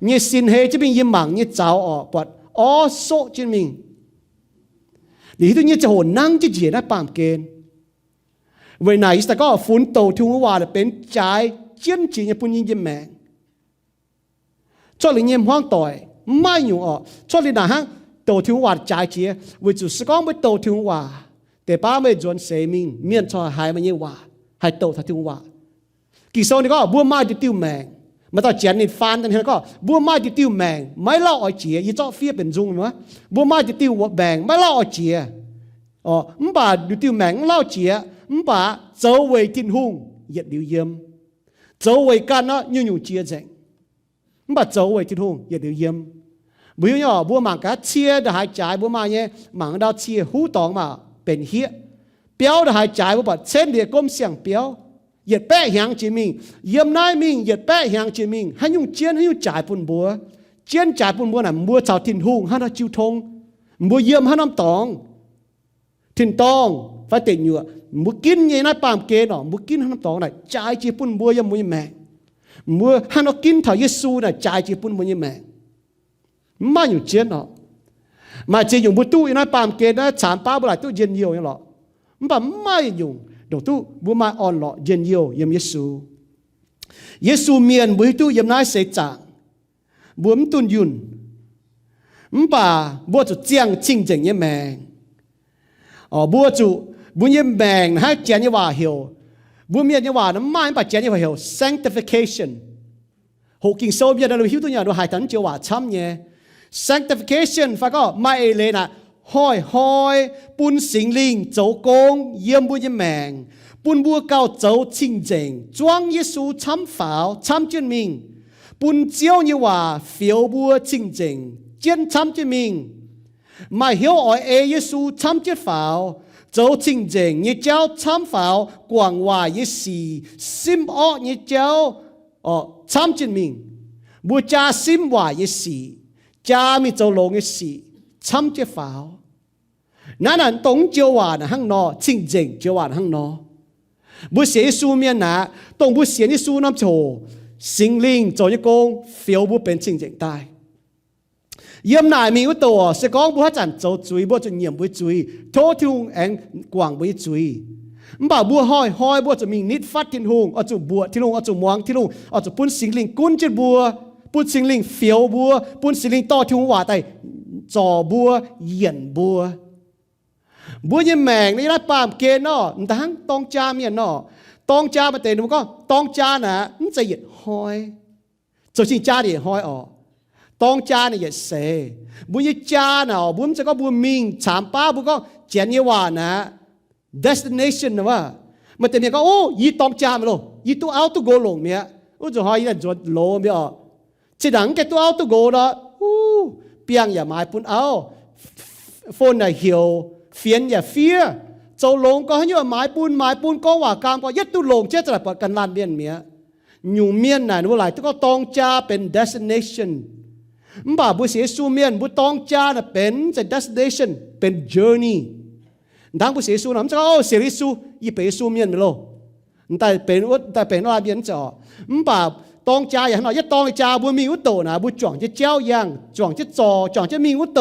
nghe xin hê trên mình yếm mảng nghe cháu ở quạt số trên mình thì tôi nhớจะโหนั่งจะเจียนะปามเกณฑ์เวลาอิสระก็ฝุ่นโตทุ่งว่าเป็นใจเจียนจีเนี่ยปุ่นยิงยิมแมงชอบเลยยิมห้องต่อยไม่อยู่อ่ะชอบเลยนะฮะโตทุ่งว่าใจเจียวิจุสก้องไม่โตทุ่งว่าแต่ป้าไม่จวนเสมิงเมียนชอหายมันยี่ว่าหายโตทุ่งว่ากี่โซนนี่ก็บัวไม้จะติ้วแมงมาต่อเจียนนี่ฟันแต่เนี่ยก็บัวไม้จะติ้วแมงไม่เล่าอ่อยเจียยี่จ่อเฟียเป็นจุงมั้ยบัวไม้จะติ้วแมงไม่เล่าอ่อยเจียbàดูtiêu mảng lao chĩa bà dấu về thiên hùng hiện điều yếm dấu về can nó như nhung chia rẽ bà dấu về thiên hùng hiện điều yếm bây giờ bữa mảng cá chia đã hai trái bữa mà nhé mảng đào chia hú tòng màเป็นเหี้ยbéo đã hai trái bữa bà trên địa công xiang béo hiện bé hàng chỉ mình yếm nai mình hiện bé hàng chỉ mình hay nhung chiến hay nhung trái bún búa chiến trái bún búa là mua chảo thiên hùng hay nó chiêu thông mua yếm hay năm tòng thiên tông phải tiền nhựa mua kín như này bám kê nó mua kín hắn tông này trái chỉ bún bùa yếm mua mẹ mua hắn nó kín thảo Giêsu này trái chỉ bún bùa như mẹ mà nhiều chuyện nó mà chỉ dùng bút tu như này bám kê nó chán pa bữa lại tu dân nhiều như lọ mà mai dùng đầu tu bữa mai on lọ dân nhiều yếm Giêsu miền bữa tu yếm này sẽ chẳng bữa tuân yun bà bữa tu chiang chinh chỉnh như mẹ bùa chủ bùa nhiễm bèn hay chén như hòa hiểu bùa miên như hòa nó mai bà chén như hòa hiểu sanctification hộ kinh sâu bây giờ nó hiểu tôi nhớ nó hai tháng chiều hòa chăm nhé sanctification phải có mai lên à hỏi bùn sinh linh dấu công yếm bùa nhiễm bèn bùn bùa cao dấu chinh chỉnh choang Giêsu chăm pháo chăm chân mình bùn chiếu như hòa phiếu bùa chinh chỉnh chân chăm chân mình mà hiểu ở Giêsu chăm chết pháo dấu chinh chỉnh như cháu chăm pháo quảng hòa như xì sim ọ như cháu chăm chân mình bùa cha sim hòa như xì cha mi dấu lông như xì chăm chết pháo nãy là tổng chiếu hòa là hăng nọ chinh chỉnh chiếu hòa là hăng nọ bùa xế Giêsu miền nà tổng bùa xế Giêsu năm chỗ sinh linh dấu như công phiếu bùa bên chinh chỉnh tai yếm nải mình có tổ sẽ có bữa chăn dấu chuối bữa chăn nhiệm bữa chuối thô thiêu anh quảng bữa chuối บ่บัวห้อยบัวจะมีนิดฟัดทิ้งหงเอาจุบัวทิ้งหงเอาจุมวงทิ้งหงเอาจุปุ่นสิงลิงกุ้นจิบัวปุ่นสิงลิงเฟียวบัวปุ่นสิงลิงต่อทิ้งว่าแต่จ่อบัวเหยียนบัวยังแมงนี่รัดปามเกนอทั้งตองจาเมียนอตองจามาเตนมันก็ตองจานะมันจะเหยียดห้อยจะชิงจาดิห้อยอ๋อตองจาเนี่ยเหยียดเสบุญจาเนาะบุญจะก็บุญมิงฉามป้าบุญก็เจียนเยว่านะ destination นะว่ามาเตนเนี่ยก็โอ้ยีตองจามาโลยีตัวเอาตัวโกลงเมียโอ้จะหอยนั่นจวดโลเมียอ๋อจะดังแกตัวเอาตัวโกละเปียงอย่าหมายปุ่นเอาโฟนน่ะเหี่ยวเฟียนอย่าเฟียเจ้าลงก็ให้ว่าหมายปูนก็ว่ากามก็ยัดตุลงเจ้าจะปดกันลานเมียนเมียอยู่เมียนน่ะว่าหลายตัวก็ตองจาเป็น destination บ่าบุเสียสูเมียนบุตองจาน่ะเป็นจะ destination เป็น journey ดังบุเสียสูน่ะมันจะเสียริสูยี่ไปสูเมียนไปโลแต่เป็นอะไรเบียนจ่อบ่าตองจาอย่างนั้นยัดตองจาบุมีอุตโตนะบุจ่องจะเจ้ายังจ่องจะจ่องจะมีอุตโต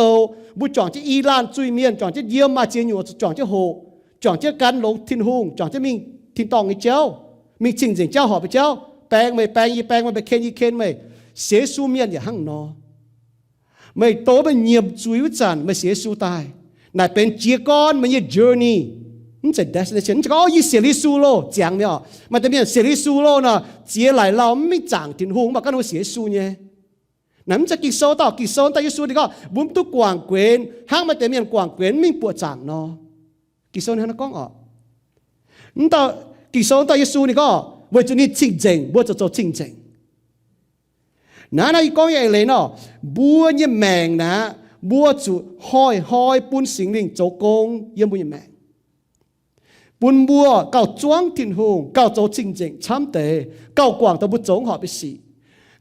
บุจ่องจะอีลานจุยเมียนจ่องจะเยี่ยมมาเจียนอยู่จ่องจะโหจ่องจะกันลงทิ้งหงจ่องจะมีทิ้งตองไอ้เจ้ามีจริงเจ้าหอบไปเจ้าแปลงไม่แปลงยีแปลงไม่ไปเคนไม่เสียสูเมียนอย่าหั่งนอไม่โตเป็นเงียบจุยวิจารณ์ไม่เสียสูตายน่าเป็นเจียก้อนมันยี่ journeyมันจะ destination จะก็ยี่เสียริสูโลเจียงไม่ออกมันจะมีเสียริสูโลนะเจียไหลเราไม่จางทิ้งหงมันก็ต้องเสียสูเนี่ยนั่นจะกิโซต่อกิโซแต่ยิสูนี่ก็บุ้มตุกกวางเกวนห้างมันจะมีกวางเกวนมิ่งปวดจางเนาะกิโซนี่ฮะนักก้องออกนั่นต่อกิโซต่อยิสูนี่ก็ว่าจะนี่จริงจริงว่าจะจริงจริงนั่นไอ้ก้องใหญ่เลยเนาะบัวยี่แมงนะบัวจุห้อยปุ้นสิงลิงโจกงยี่บัวยี่แมงปุ้นบัวเก่าจ้วงทิ้งหงเก่าโจจริงจริงช้ำเตะเก่ากวางตะบุจงหอบไปสี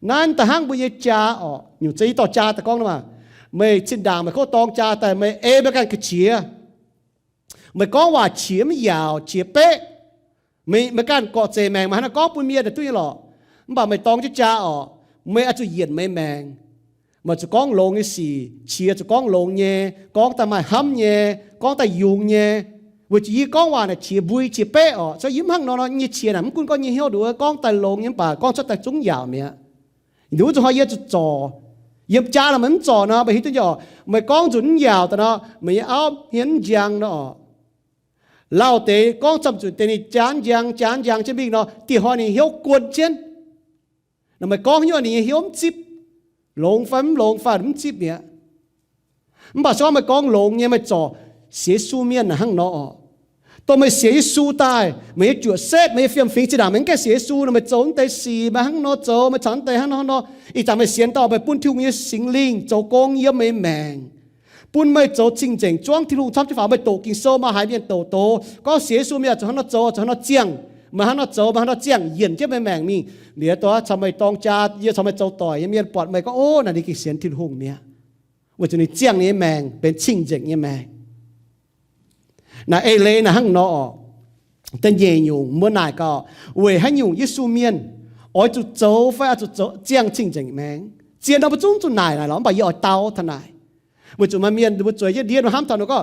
นั่นแต่ห้างบุญจาอ๋ออยู่ใจต่อจาแต่ก้องนะมาไม่ชิ้นด่างไม่เขาตองจาแต่ไม่ไม่กันคือเฉียไม่ก้องว่าเฉียไม่ยาวเฉียเป๊ะไม่กันเกาะเจแมงมาฮะก้องปุญเมียแต่ตุ้ยหรอบ่าไม่ตองจะจาอ๋อไม่อาจจะเหยียดไม่แมงมันจะก้องลงไอ้สีเฉียจะก้องลงเย่ก้องแต่ไม่ห้ำเย่ก้องแต่ยุงเย่วิจิยี่ก้องว่าเนี่ยเฉียบุยเฉียเป๊ะอ๋อจะยิ้มห้างนอนยี่เฉียน่ะมันคุณก็ยี่เหี้ยวดูก้องแต่ลงยังป่าก้องชดแต่จุ้งยาวเมียดูจะให้เยอะจะจ่อเย็บจ้าละมันจ่อนะไปฮิตจ่อไม่ก้องจุนยาวแต่เนาะไม่เอาเห็นยังเนาะเล่าเตะก้องจำจุดเตนี่จานยังจะมีเนาะที่หอนี่เหี้ยวกวนเช่นนั่นไม่ก้องเหี้ยวนี่เหี้ยวจิบลงฟันมันจิบเนี่ยมันบอกว่าไม่ก้องลงเนี่ยไม่จ่อเสียสูเมียนนะหั่งเนาะตัวไม่เสียสูตายไม่จวดเซตไม่เฟียมฟิงจีดามันแค่เสียสูนะไม่โจนแต่สีมาหั่งเนาะโจมาฉันแต่หั่งเนาะอีจำไม่เสียนต่อไปปุ่นที่มีสิงลิงโจกงเยี่ยมไม่แมงปุ่นไม่โจจริงจ้วงที่ลุงทับที่ฝ่าไม่โตกินโซมาหายเบียนโตก็เสียสูมีจะหั่งเนาะโจจะหั่งเนาะเจียงมาหั่งเนาะโจมาหั่งเนาะเจียงเย็นเจ้าไม่แมงมีเหลือตัวทำไมตองจาเยอะทำไมโจต่อยยังมีปอดไม่ก็โอ้นั่นนี่กิเสียนที่ลุงเมียว่าจะนี่เจียงนี่แมงเป็นชิงเจงนี่แมงน่ะเอเลน่ะหั่งเนาะแต่เย่อยู่เมื่อนายก็เวให้อยู่ยิสูเมียนอ๋อจุดโจ้ไฟจุดโจ้เจียงจริงจริงแมงเจียนเราไปจุ้งจุดนายหรอไปย่อเตาทนายเมื่อจุดมาเมียนเมื่อจุดเดียนมาห้ามทานก็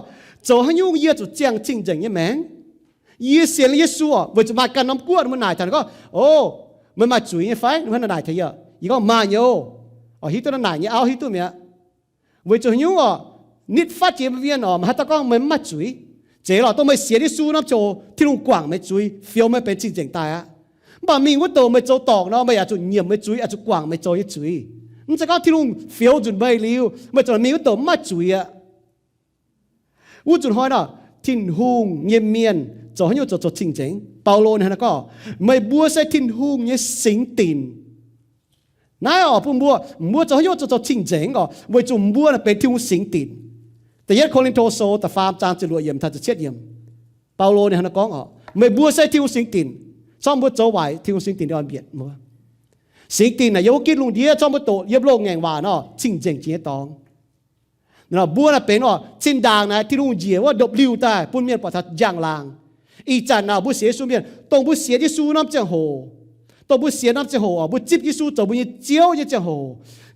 โจ้ให้อยู่เยี่ยจุดเจียงจริงจริงแมงยี่เสียนยิสูเมื่อจุดมากันน้ำกวนเมื่อนายทานก็โอ้เมื่อมาจุยไฟเมื่อนายเทียยี่ก็มาโยอ๋อฮิตัวนายเนี่ยเอาฮิตุเมียเมื่อจุดอยู่อ่ะนิดฟัดเจียมเวียนอ๋อมาตะก้องเมื่อมาจุยเจ้าต้องไม่เสียที่สู้น้ำโจที่ลุงกว่างไม่จุยเฟี้ยวไม่เป็นจริงจริงตายอ่ะบ่มีว่าโตไม่โจตอกเนาะไม่อยากจุเงียบไม่จุยอาจจะกว่างไม่โจยจุยมันจะก็ที่ลุงเฟี้ยวจุดไม่เลี้ยวไม่จนมีว่าโตไม่จุยอ่ะวุ้จุดห้อยเนาะทิ้งหุงเงียบเมียนโจให้โยโจจริงจริงเปาโลเนี่ยนะก็ไม่บัวใส่ทิ้งหุงเนี่ยสิงตินนายอ๋อปุ่มบัวโจให้โยโจจริงจริงก็ไว้จุ่มบัวน่ะเป็นทิ้งสิงตินแต่ยัดโคลินโทโซแต่ฟาร์มจางจะรวยเยี่ยมท่านจะเช็ดเยี่ยมเปาโลเนี่ยนะก้องอ๋อไม่บัวใส่ทิ้งสิงตินซ่อมบัวโจไหวทิ้งสิงตินเดียวเบียดมั้งสิงตินน่ะยกกินลุงเดียซ่อมบัวโตเย็บโลกแง่งว่าเนาะจริงจริงเจี๊ยตองเนาะบัวน่ะเป็นอ๋อชิ้นด่างนะที่ลุงเจียว่าดบลิวตายปุ่นเมียนปอทัดย่างลางอีจันน่ะบัวเสียสูเมียนตรงบัวเสียที่สูน้ำเจียงโหตรงบัวเสียน้ำเจียงโหอ๋อบัวจิบที่สูโจบัวเจียวเจียงโห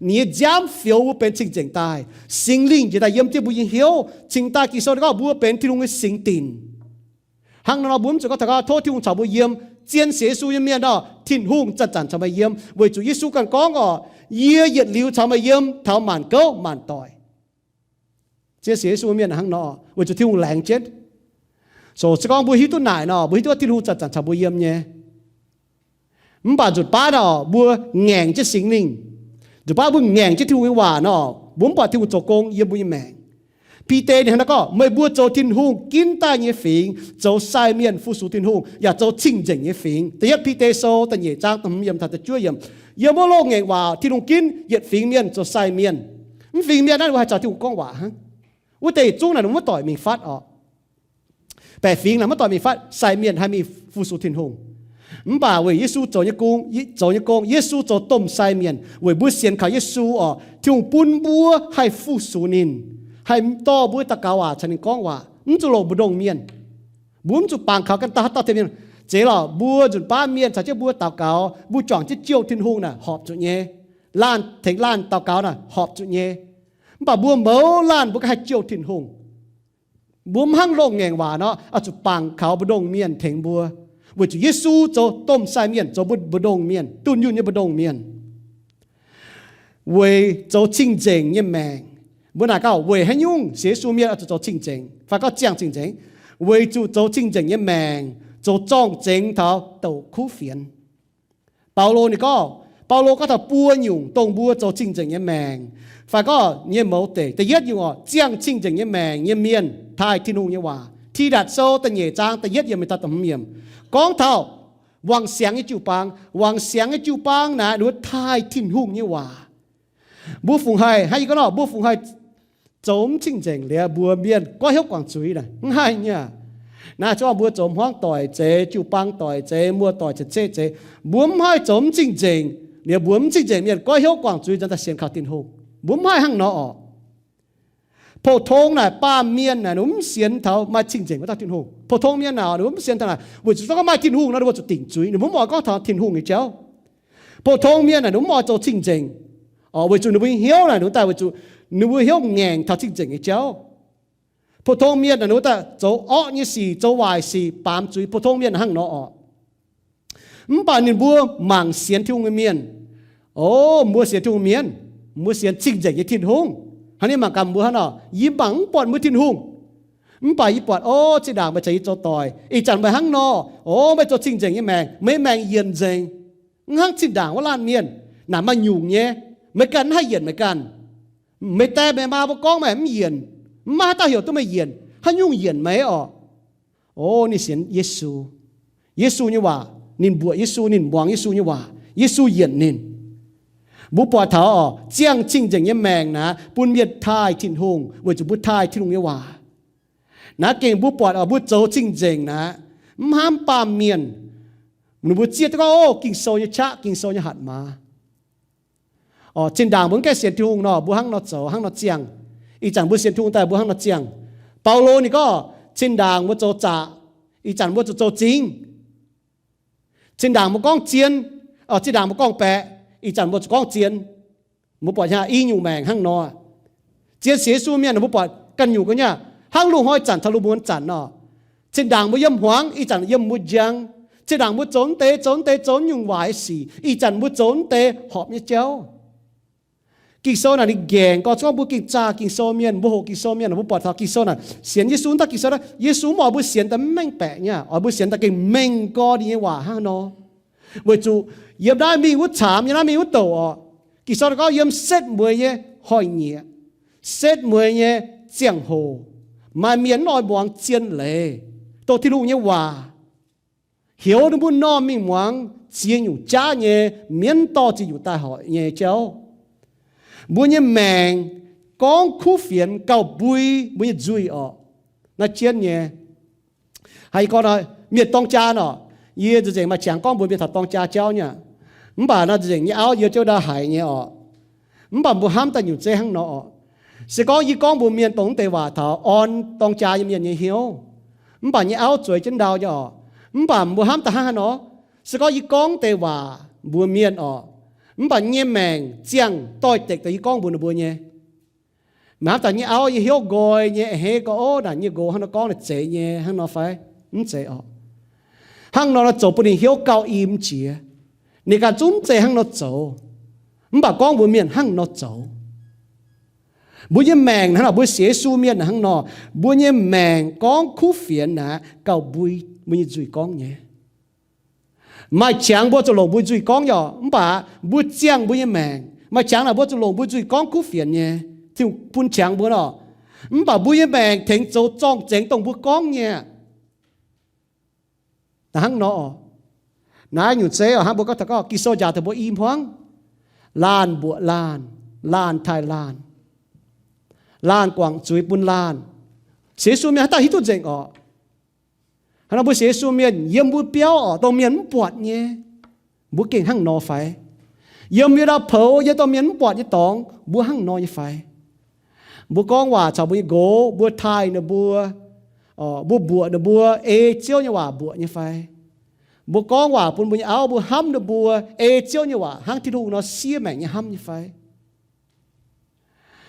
你将 feel เป็นจริงจริงตายสิ่งลิงจะได้เยี่ยมที่บุญเหี่ยวสิ่งตากิโซก็บัวเป็นที่ลุงสิ่งติน hang nó bún cho có thằng thô thiên hùng chào bùi yếm chiến sĩ su yếm miền đó thiên hùng chặt chặt chào bùi yếm với chủ Giêsu cần có ngọ yê nhiệt liu chào bùi yếm thảo màn câu màn tỏi chiến sĩ su miền hang nó với chủ thiên hùng lạnh chết so sẽ có bùi hít tu nải nó bùi hít tu thiên hùng chặt chặt chào bùi yếm nhé bàจุดป้าđó bùa ngẹn chết sinh linhจุดป้าบùa ngẹn chết thiên hùng hòa nó bốn bà thiên hùng chọc công yếm bùi mèn pi tê này nó có mấy bùa châu thiên hùng kín ta nhé phiền châu sai miền phu số thiên hùng và châu chính chính nhé phiềnแต่ยัด pi tê sốแต่nhẹ trang tầm yếm thật chúa yếm yếm bùa lô ngẹn hòa thiên hùng kín yết phiền miền châu sai miền phiền miềnนั่นว่าจะthiên hùng công hòa hảว่าแต่จุ้งน่ะnóไม่ต่อยมีฟัดอ๋อแต่phiềnน่ะไม่ต่อยมีฟัดsai miền hayมีphu số thiên hùng bà为耶稣做一工，耶稣做东西面，为不先靠耶稣哦，从本部还复苏人，还多不ตะกาวาฉัน讲ว่า就落不动面，不就帮เขากันตาตาเทียนเจ๋อบัวจุดป้าเมียนถ้าจะบัวตะกาวบัวจ่องจะเจียวทิ้งหงน่ะหอบจุดเย่ล้านถึงล้านตะกาวน่ะหอบจุดเย่bàบัวเมาล้านบัวก็ให้เจียวทิ้งหงบัวหั่งลงแงงว่าเนาะเอาจุดปังเขาบดงเมียนถึงบัว为主耶稣做东西面，做不动面，顿用也不动面。为做清净一命，本来讲为很用耶稣面就做清净，发觉讲清净，为主做清净一命，做装正头都苦烦。保罗你讲，保罗嗰頭搬用東部做清淨一命，發覺你冇地，第一要我將清淨一命一面，太天空一話，ที่ดัดโซ่ตั้งyeจางแต่ยัดยังไม่ตัดต่ำเมียมกองเท่าวังเสียงไอ้จูปังวังเสียงไอ้จูปังนะดูทายทิ้งหุ่งนี่ว่าบัวฝงให้ก็เนาะบัวฝงให้โจมจริงๆเลยบัวเบียนก็เหี้ยวกวางจุยนะง่ายเนี่ยน่าจะบัวโจมห้องต่อยเจจูปังต่อยเจมัวต่อยเจบัวไม่โจมจริงๆเนี่ยบัวจริงๆเนี่ยก็เหี้ยวกวางจุยจนแต่เสียงข่าวทิ้งหุ่งบัวไม่หั่งเนาะ普通呢，把面呢，我们先头买清净，我到天空。普通面呢，我们先头呢，为什么买天空？那我就顶嘴，你们莫讲他天空的招。普通面呢，我们莫做清净，哦，为什么你晓呢？你带为什你会晓硬他清净的招？普通面呢，你带做惡嘢事，做壞事，扮嘴。普通面行孬哦，唔把你不忙先天空的面，哦，莫先天空面，莫先清净的天空。ฮันนี่มากำบัวเนาะยิ้มบังปอดมือทิ้งหุ่งมันไปยิ้มปอดโอ้จีด่างไปใจโจต่อยอีจันไปหั่งนอโอ้ไม่โจจริงๆยี่แมงไม่แมงเย็นจริงหั่งจีด่างว่าล้านเมียนหนามาหยุ่งเงี้ยไม่กันให้เย็นไม่กันไม่แต่ไม่มาบอกก้องไม่เย็นมาตาเหี่ยวต้องไม่เย็นให้ยุ่งเย็นไหมอ๋อโอ้นี่เสียงเยซูนี่ว่านินบัวเยซูนินบวงเยซูนี่ว่าเยซูเย็นนินบุปผาเถาอ๋อเจียงจริงจังยี่แมงนะปุ่นเบียดทายทิ้งหงว่าจะบุทายทิ้งหงยี่ว่านะเก่งบุปผาอ๋อบุโจจริงจังนะห้ามปามเมียนมันบุเจียดก็โอ้กิ่งโซยชะกิ่งโซยหัดมาอ๋อจินด่างบุญแก่เสียนทิ้งหงเนาะบุหั่งเนาะโจหั่งเนาะเจียงอีจังบุเสียนทิ้งแต่บุหั่งเนาะเจียงเปาโลนี่ก็จินด่างบุโจจ่าอีจังบุโจจริงจินด่างบุก้องเจียนอ๋อจินด่างบุก้องแปะอีจันบดก้องเจียนมุปปอดฮะอีอยู่แมงหั่งนอเจียนเสียสู้เมียนมุปปอดกันอยู่กันเนี่ยหั่งลูกห้อยจันทะลุบวนจันเนาะเช่นด่างมุย่ำหวงอีจันย่ำมุยังเช่นด่างมุโจนเตโจนยุงหวายสีอีจันมุโจนเตหอบเนี่ยเจ้ากิโซน่ะนี่แกงก็ชอบบุกิจ่ากิโซเมียนบุหกิโซเมียนมุปปอดทากิโซน่ะเสียนเยซูตากิโซน่ะเยซูหมอบุเสียนแต่แม่งแปะเนี่ยอ๋อบุเสียนแต่เก่งแม่งก็ดีว่าฮะเนาะเวจูเยี่ยมได้มีวุฒิฉามยังได้มีวุฒิโตอ๋อกิจสอนก็เยี่ยมเซตมวยเนี่ยหอยเนี่ยเซตมวยเนี่ยเจียงโหมาเมียนน้อยบวงเจียนเลยตัวที่ลูกเนี่ยว่าเหี่ยวนึกบุญน้อมีหวังเจียนอยู่จ้าเนี่ยเมียนต่อจะอยู่ใต้หอยเนี่ยเจ้าบุญเนี่ยแมงกองคู่เฟียนเก่าบุยบุญเนี่ยจุยอ๋อนั่นเจียนเนี่ยให้ก็ได้เมียต้องจ้าเนาะ耶，就这嘛，讲讲不别他当家教呢，唔把那这你熬要叫他害呢哦，唔把不喊得有这样喏哦，是讲一讲不面懂得话头，按当家一面也晓，唔把你熬嘴真道哟，唔把不喊得喊喏，是讲一讲的话不面哦，唔把你命讲对的的一讲不不呢，màแต่你熬也晓改呢，嘿个哦，那你个喊他讲的这呢，喊他快。chế ọ hăng nó chỗ bún hiếu cao im chia nị cả chúng chế hăng nó chỗ bà con bún miền hăng nó chỗ bún như mèn nó là bún xế su miền là hăng nó bún như mèn con khu phiền là cầu bùi như duy con nhé mà chẳng bố cho lồng bùi duy con nhỏ bà bùi chiang bùi như mèn mà chẳng là bố cho lồng bùi duy con khu phiền nhé thì bún chẳng bún nó bà bùi như mèn thỉnh chỗ trong chén tổng bùi con nhé là hăng nó nãy nhủ chế ở hăng bố có thật có kỳ sô giả thì bố im hoang lan bùa lan Thái Lan lan Quảng Chuối bún lan xế xu miền ta hít thuốc dệnh ở hắn bố xế xu miền yếm bố béo ở tàu miền bọt nhé bố kinh hăng nó phải yếm miền đã phở yếm tàu miền bọt như tòng bố hăng nó như phải bố con hòa chào bố gỗ bố Thái nữa bố bùa nữa bố chiếu như hòa bùa như phải bố con hòa bố áo bố hâm nữa bố chiếu như hòa hăng thịt hù nó xia mảnh như hâm như phải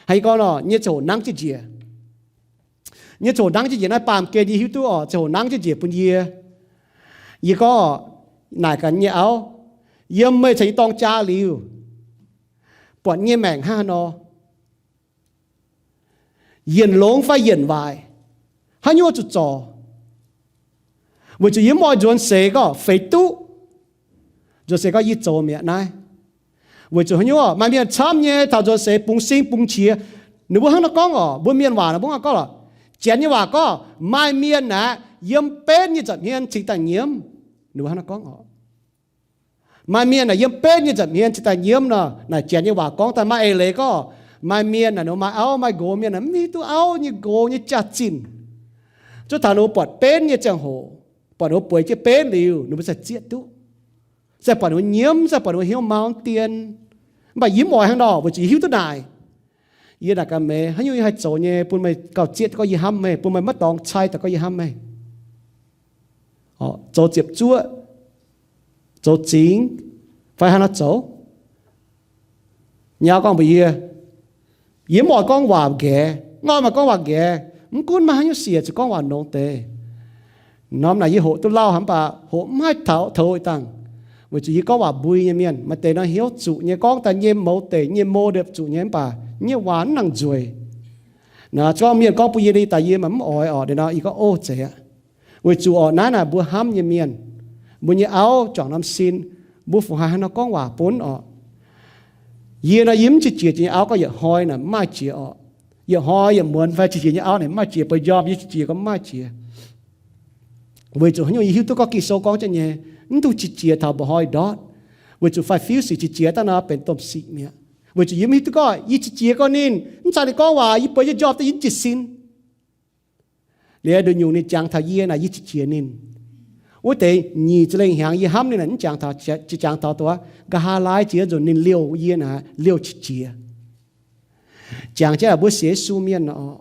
hay con nó như chỗ nắng chứ gì như chỗ nắng chứ gì nó bám kia đi hữu tu ở chỗ nắng chứ gì bún gì có nải cả như áo yếm mấy thấy tông cha liu bọn như mảnh ha nó yên lông phải yên vài hắn nhớ chút trò vì chú yếm mọi chuyện sẽ có phải tu rồi sẽ có ít trò miệng này vì chú hắn nhớ mà miệng chăm nhé thảo rồi sẽ bung sinh bung chia nếu bố hắn nó có ngỏ bố miệng hòa nó bố có là chén như hòa có mai miệng nè yếm bên như chậm hiên chỉ tại nhiễm nếu hắn nó có ngỏ mai miệng là yếm bên như chậm hiên chỉ tại nhiễm nè là chén như hòa có tại mai lấy có mai miệng là nó mai áo mai gỗ miệng là mi tu áo như gỗ như chặt chín cho thằng nó bọt bên như chẳng hồ bọt nó bưởi cái bên liu nó sẽ chết tu sẽ bọt nó nhiễm sẽ bọt nó hiếu máu tiền bà yếm mọi hàng đó bởi chỉ hiếu tu này yên là cả mẹ hắn như hai chỗ nhé bùn mày cào chết có gì hâm mày bùn mày mất đòn chai ta có gì hâm mày chỗ chụp chúa chỗ chính phải hắn nó chỗ nhà con bị yếm mọi con hòa ghẻ ngon mà con hòa ghẻ không cuốn mà hắn như xìa chỉ con hòa nông tệ nóm là như hộ tôi lao hắn bà hộ mai thảo thôi tăng vì chỉ có hòa bùi như miền mà tệ nó hiếu chủ như con ta nhiêm mẫu tệ nhiêm mô đẹp chủ như bà như quán năng ruồi nó cho miền có bùi đi tại vì mà ỏi ở để nó ý có ô trẻ vì chủ ở ná là bùa ham như miền bùa như áo chọn năm xin bùa phụ hai nó có hòa bốn ở vì nó yếm chỉ áo có giờ hoi là mai chỉ ở giờ hoi giờ muốn phải chỉ như áo này mai chỉ bởi job chỉ có mai chỉ vì chủ như hiếu tôi có kỳ số con cho nhé tôi chỉ thảo bỏ hoi đó vì chủ phải phiếu sự chỉ ta nóเป็นต้มสีเนี่ยvì chủ yếm hiếu tôi có chỉ có nên sao để có hòa bởi job ta yếm chỉ xin để được nhiều nên chẳng thảo yếm là chỉ nên ủa thế nhị cho lên hàng yếm ham nên là chẳng thảoตัวก็หาหลายchỉ rồi nên liều yếm là liều chỉ chẳng chứ là bữa xế su miên nó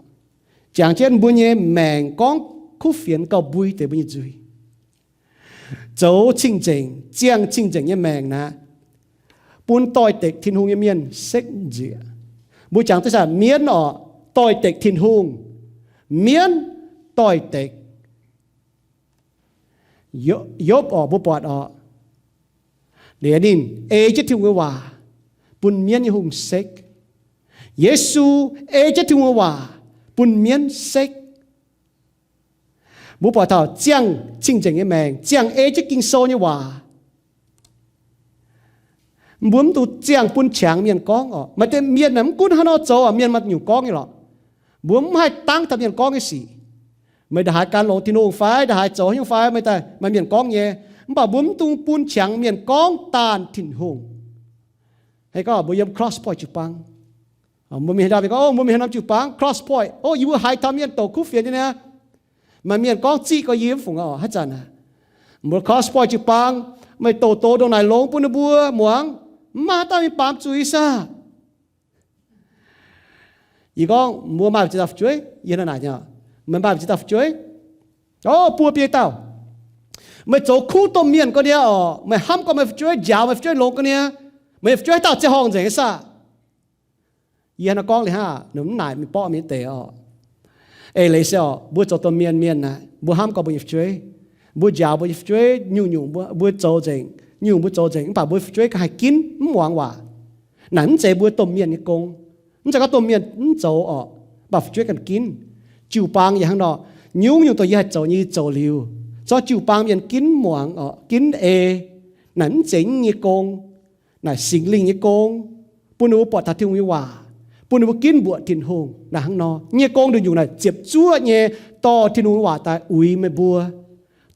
chẳng chứ bữa nhé mèn con khu phiền cầu bùi để bữa nhé duy dấu chinh trình giang chinh trình như mèn nè bún tỏi tịch thiên hùng như miên xích dịa bữa chẳng tức là miên nó tỏi tịch thiên hùng miên tỏi tịch yốp ở bố bọt ở để nên chết thiên người hòa bún miên như hùng xích Giêsu chết thiên người hòa bún miên xích bố bỏ thảo giang chinh trình như mèn giang chết kinh sâu như hòa muốn tu giang bún chẳng miền con ở mà tên miền nắm cún hắn nó châu ở miền mặt nhiều con như lọ muốn hai tăng tập miền con cái gì mày đã hai can lộ thì nô phái đã hai châu như phái mày ta mày miền con nhé bảo muốn tu bún chẳng miền con tàn thìn hùng hay có bố yếm cross point chụp băng muốn miền nào thì có muốn miền nào chụp băng cross point yêu hai tham miền tổ khu phiền như nè mà miền con chỉ có yếm phụng ở hết trơn à một cross point chụp băng mày tổ đồ này lông bún bùa muang mà ta bị bám chui sa ý con mua mà chỉ tập chuối yên là này nhở mình mà chỉ tập chuối bùa bia tao mày chỗ khu tôm miền con đĩa mày hâm con mày chuối giàu mày chuối lông con đĩa mày chuối tao chỉ hòn gì sa yên là con liền ha nấm nải mình bỏ miếng tệ lấy sao bùa chỗ tôm miền này bữa ham có bữa chơi bữa giàu bữa chơi nhung bữa trâu chỉnh nhung bữa trâu chỉnh bà bữa chơi cái hay kín muang hòa nãy chế bữa tôm miên cái công nó có tôm miên trâu bà chơi cần kín chiu bangอย่างนอnhungตัวยี่trâu như trâu liu cho chiu bang miên kín muang kín nãy chế như công nãy sinh linh như côngปุ่นอุปถัมภ์ที่วิวาปุ่นอุปกินบวชทินหงนะฮังนอเนี่ยกองดูอยู่นะเจ็บชั่วเนี่ยต่อทินวิวาแต่อุ้ยไม่บัว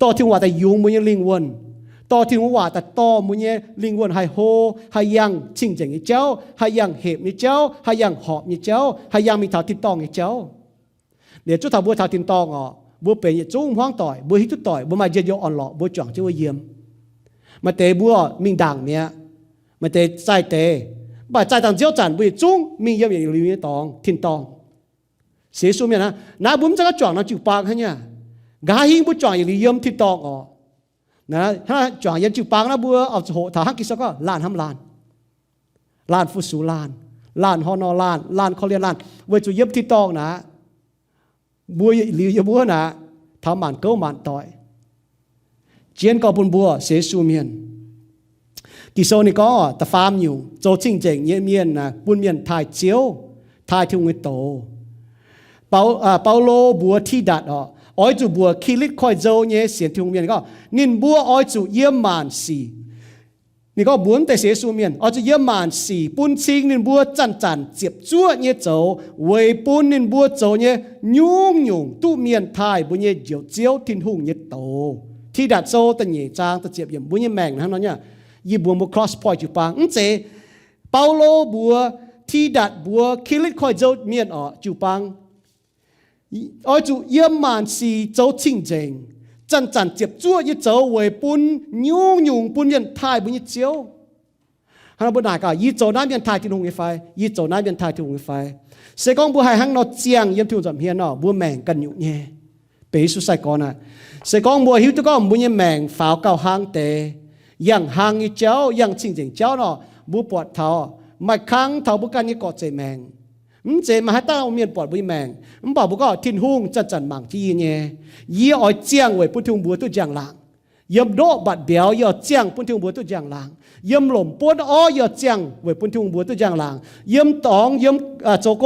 ต่อทินวิวาแต่ยุงมุญลิงวนต่อทินวิวาแต่ต่อมุญลิงวนให้โฮให้ยังชิงเจงอีเจ้าให้ยังเห็บอีเจ้าให้ยังหอบอีเจ้าให้ยังมีเท้าทินตองอีเจ้าเดี๋ยวจุดท้าบัวเท้าทินตองบัวเป็นจุ้งห้องต่อยบัวฮิตุต่อยบัวมาเยอะๆอ่อนหล่อบัวจ่องเจ้าเยี่ยมมาเตะบัวมิงด่างเนี่ยมาเตะใส่เตะbà在当交战为中民要有留意当听当，写书面啊，那我们这个转了就八看呀，家兴不转有留意听当哦，那他转也就八那不เอาโหถ้ากิสก็ล้านห้ำล้านฟุสุล้านฮอนอล้านเขาเรียนล้านเวจุเย็บที่ตองนะบัวหรือบัวนะทำมันเก้ามันต่อยเจียนก็บุญบัวเสียสูเมียนกิโซนี่ก็ตะฟามอยู่โจชิงเจงเยี่ยเมียนนะบุญเมียนทายเจียวทายทุ่งโตเปาโลบัวที่ดัดอ้อยจูบัวคิลิดคอยโจเนี่ยเสียนทุ่งเมียนก็นินบัวอ้อยจูเยี่ยมมานสีนี่ก็บุญแต่เสียสูเมียนอ้อยจูเยี่ยมมานสีปุ้นชิงนินบัวจันเจ็บจั่วเนี่ยโจเวยปุ้นนินบัวโจเนี่ยยุ่งตู้เมียนทายบุญเนี่ยเจียวเจียวทิ้งหุ่งเนี่ยโตที่ดัดโจตะเหนี่ยจางตะเจ็บอย่างบุญเนี่ยแมงนะน้องเนี่ยยี่บัวบัว cross point อยู่ปางเจเปาโลบัวที่ดัดบัวคิลิดคอยโจเมียนอยู่ปางอ้อยจูเยี่ยมมานสีโจชิงเจงจันเจ็บจั่วยี่โจเวยปุ้นยุ่งปุ้นเมียนทายบุญยี่เจียวฮันบุญหนักยี่โจน้ำเมียนทายที่หงไฟยี่โจน้ำเมียนทายที่หงไฟเสกองบัวหายหังนอเจียงเยี่ยมที่หงจำเฮียนบัวแมงกันอยู่เนี่ยเปย์สุดใส่ก่อนเสกองบัวหิวตัวก็บุญยี่แมงฝ่าวเก่าหางเตยังหางอีเจ้ายังชิงเจงเจ้าบุปวดเท้าไม่ค้างเท้าบุกันยี่กอดเจแมงเจมาให้ตั้งเมียนปวดบุยแมงบอกบุก็ทิ้นหุ่งจันบางที่เนี่ยยี่อ้อยเจียงเว้ปุ่นทุ่งบัวตุจางหลังยำโดบัดเบียวยอเจียงปุ่นทุ่งบัวตุจางหลังยำหล่มปวดอ้อยอเจียงเว้ปุ่นทุ่งบัวตุจางหลังยำตองยำโจโ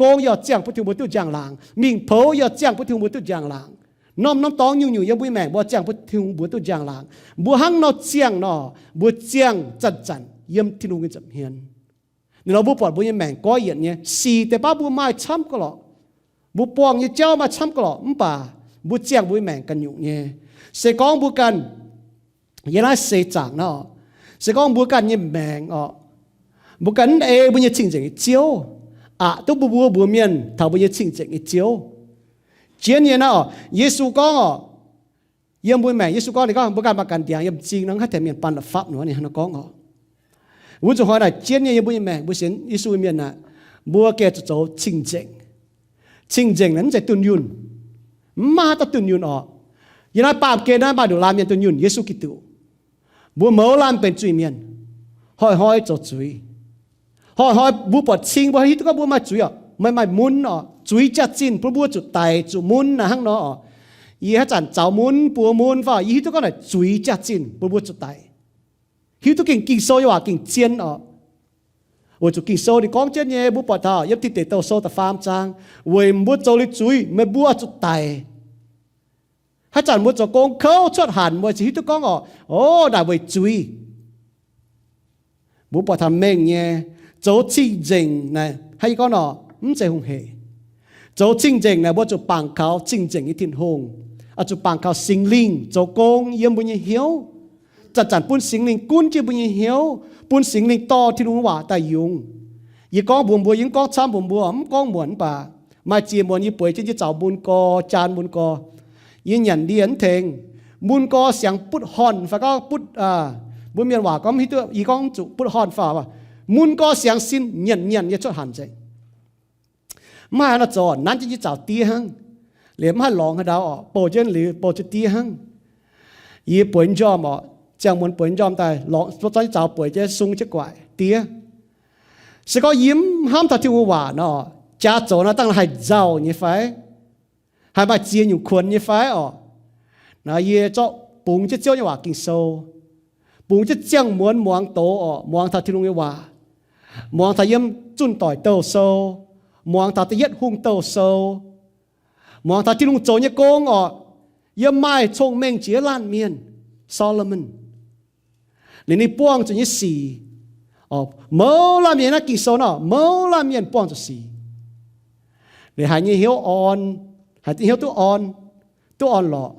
กงยอเจียงปุ่นทุ่งบัวตุจางหลังมิงเผายอเจียงปุ่นทุ่งบัวตุจางหลังน้อมตองอยู่ยังบุยแมงบัวเจียงพุทธิงบัวตุจางหลังบัวหังนอเจียงบัวเจียงจันเยี่ยมที่นุ่งจับเฮียนนี่เราบัวปอดบัวแมงก้อยเนี่ยสีแต่ป้าบัวไม้ช้ำก็หรอบัวปองยี่เจ้ามาช้ำก็หรอป่าบัวเจียงบัวแมงกันอยู่เนี่ยเสกองบัวกันยังไงเสจางเสกองบัวกันยี่แมงบัวกันบัวยี่ชิงเจงเจียวตัวบัวเมียนถ้าบัวยี่ชิงเจงเจียวเจียนเนี่ยนะเยซูก็เยี่ยมบุญแม่เยซูก็นี่ก็บุการประกันเดียงยังจริงนังให้แต่เมียนปันฟับหนูเนี่ยนะก็วุ้นจะหอยได้เจียนเนี่ยยังบุญแม่บุญเสียนเยซูเมียนนะบัวแกจะโจชิงเจงนั้นจะตุนยุนมาตะตุนยุนยังไงปาบเกนั้นปาดูลามเมียนตุนยุนเยซูกิตูบัวเมาลามเป็นจุยเมียนหอยจะจุยหอยบัวปอดชิงบัวฮิตก็บัวมาจุยไม่มุนจุยจัดจินพระบัวจุดไตจุมุนนะฮังยี่ฮัจันเจ้ามุนปัวมุนฝ่ายี่ทุกคนเลยจุยจัดจินพระบัวจุดไตฮิทุกกิ่งโซยว่ากิ่งเจียนว่าจุกิ่งโซนี่กองเจียนเนี่ยบัวปอดท่ายับติดเตะโตโซแต่ฟาร์มจางเวยบัวโจลิจุยไม่บัวจุดไตฮัจันบัวโจกงเขาชดหันว่าฮิทุกคนโอ้ได้เวยจุยบัวปอดทำเม่งเนี่ยโจชิงเจงนะให้ก็唔使空氣，做真正呢，我做辦靠真正嘅天空，做辦靠聖靈，做工也唔要曉，จัด半聖靈官就唔要曉，半聖靈多ที่รู้ว่าแต่用，而講บัวยัง講參บัว唔講滿吧，มาเจียมวนยี่ป่วยจะเจ้าบุญกอจานบุญกอยินยันเดียนเทงบุญกอเสียงปุดฮอนฝาก็ปุดบุญเมียนว่าก็มีตัวอีกองจุปุดฮอนฝาว่ามุนกอเสียงสิ้นเงียนยี่ชดหันใจมาหน้าจอนั้นจะยิ่งเจ้าตีหังเหลี่ยมให้หลงให้ดาวโปรเจนหรือโปรจะตีหังยี่ป่วยจอมจังมันป่วยจอมแต่หลงตอนเจ้าป่วยจะซุงจะกว่าตีสก็ยิ้มห้ามทัดที่หัวจ้าโจนะตั้งให้เจ้านี่ไฟ hai bà chia nhung khuôn như phải nó ye cho bùng chết chiếu như hòa kinh sâu bùng chết chẳng muốn muang tổ muang thà thiên lung như hòa muang thà yếm chun tỏi tàu sâu muang thà tiết hung tàu sâu muang thà thiên lung trâu như công yếm mai trông men chia lan miên Solomon nên đi buông cho như xì mơ làm miên nó kinh sâu nó mơ làm miên buông cho xì để hai như hiếu on hai tí hiếu tu on lọ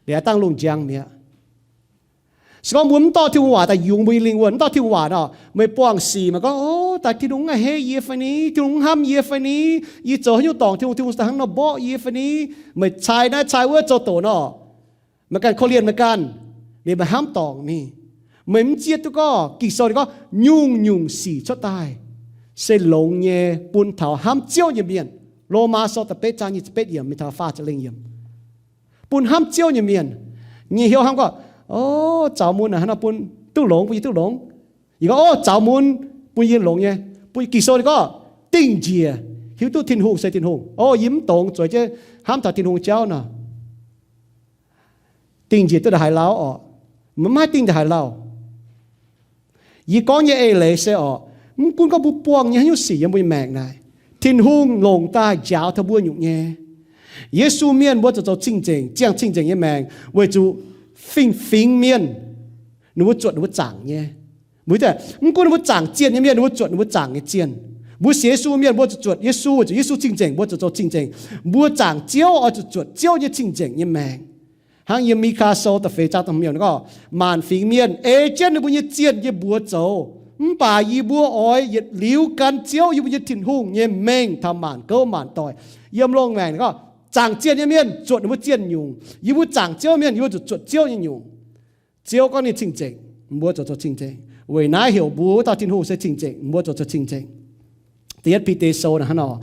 để tăng lùng giang mía sao muốn to thiêu hỏa tại dùng bùi linh quần to thiêu hỏa đó mới buông xì mà có tại thì đúng là hay gì phải ní thì đúng ham gì phải ní gì cho hiếu tòng thiêu sang nó bỏ gì phải ní mới trái vỡ cho tổ nó mà cần khó liền mà cần để mà ham tòng mi mới chết tôi có kỳ sau có nhung xì cho tai sẽ lồng nhẹ buôn thảo ham chiêu như miền Roma sau tập bết trang như bết yểm mi thảo pha cho linh yểm buôn ham chiêu như miền như hiếu ham có cháu muốn là nó buôn tu lồng ý có cháu muốn buôn yên lồng nhé buôn kỳ sau có tinh dìa hiếu tu thiên hùng xây thiên hùng yếm tổng rồi chứ ham thảo thiên hùng cháu nè tinh dìa tôi đã hài lão mà mai tinh đã hài lão ý có như ấy lệ sẽ cũng có bút buông như hiếu sĩ như mẹn này thiên hùng lồng ta giáo thà buôn nhục nhẹ Giêsu miên bố cho chinh chỉnh giang chinh chỉnh như mẹn với chú phình miên nó bố chuột nó bố chẳng nhé bố thế cũng nó bố chẳng chiên như miên nó bố chuột nó bố chẳng như chiên bố Giêsu miên bố chuột Giêsu chinh chỉnh bố cho chinh chỉnh bố chẳng chiếu ở chuột chiếu như chinh chỉnh như mẹn hàng yếm mi kha sâu tập phê cha tầm miên nó màn phình miên chiên nó bố như chiên như bố châu bà y búa oi yết liuกันเจียวอยู่บนถิ่นหุ่งเยี่ยมเมงทำหมานเก้าหมานต่อยเยี่ยมลงแมงก็จางเจียนเมียนจวดมันเจียนยุงยี่บุจางเจียวเมียนยี่บุจวดเจียวยังยุงเจียวก็นี่จริงจริงบัวจวดจริงจริงเวยน้าเหี่ยวบัวตาถิ่นหุ่งเสียจริงจริงบัวจวดจริงจริงเตียดพีเตโซนะฮะเนาะ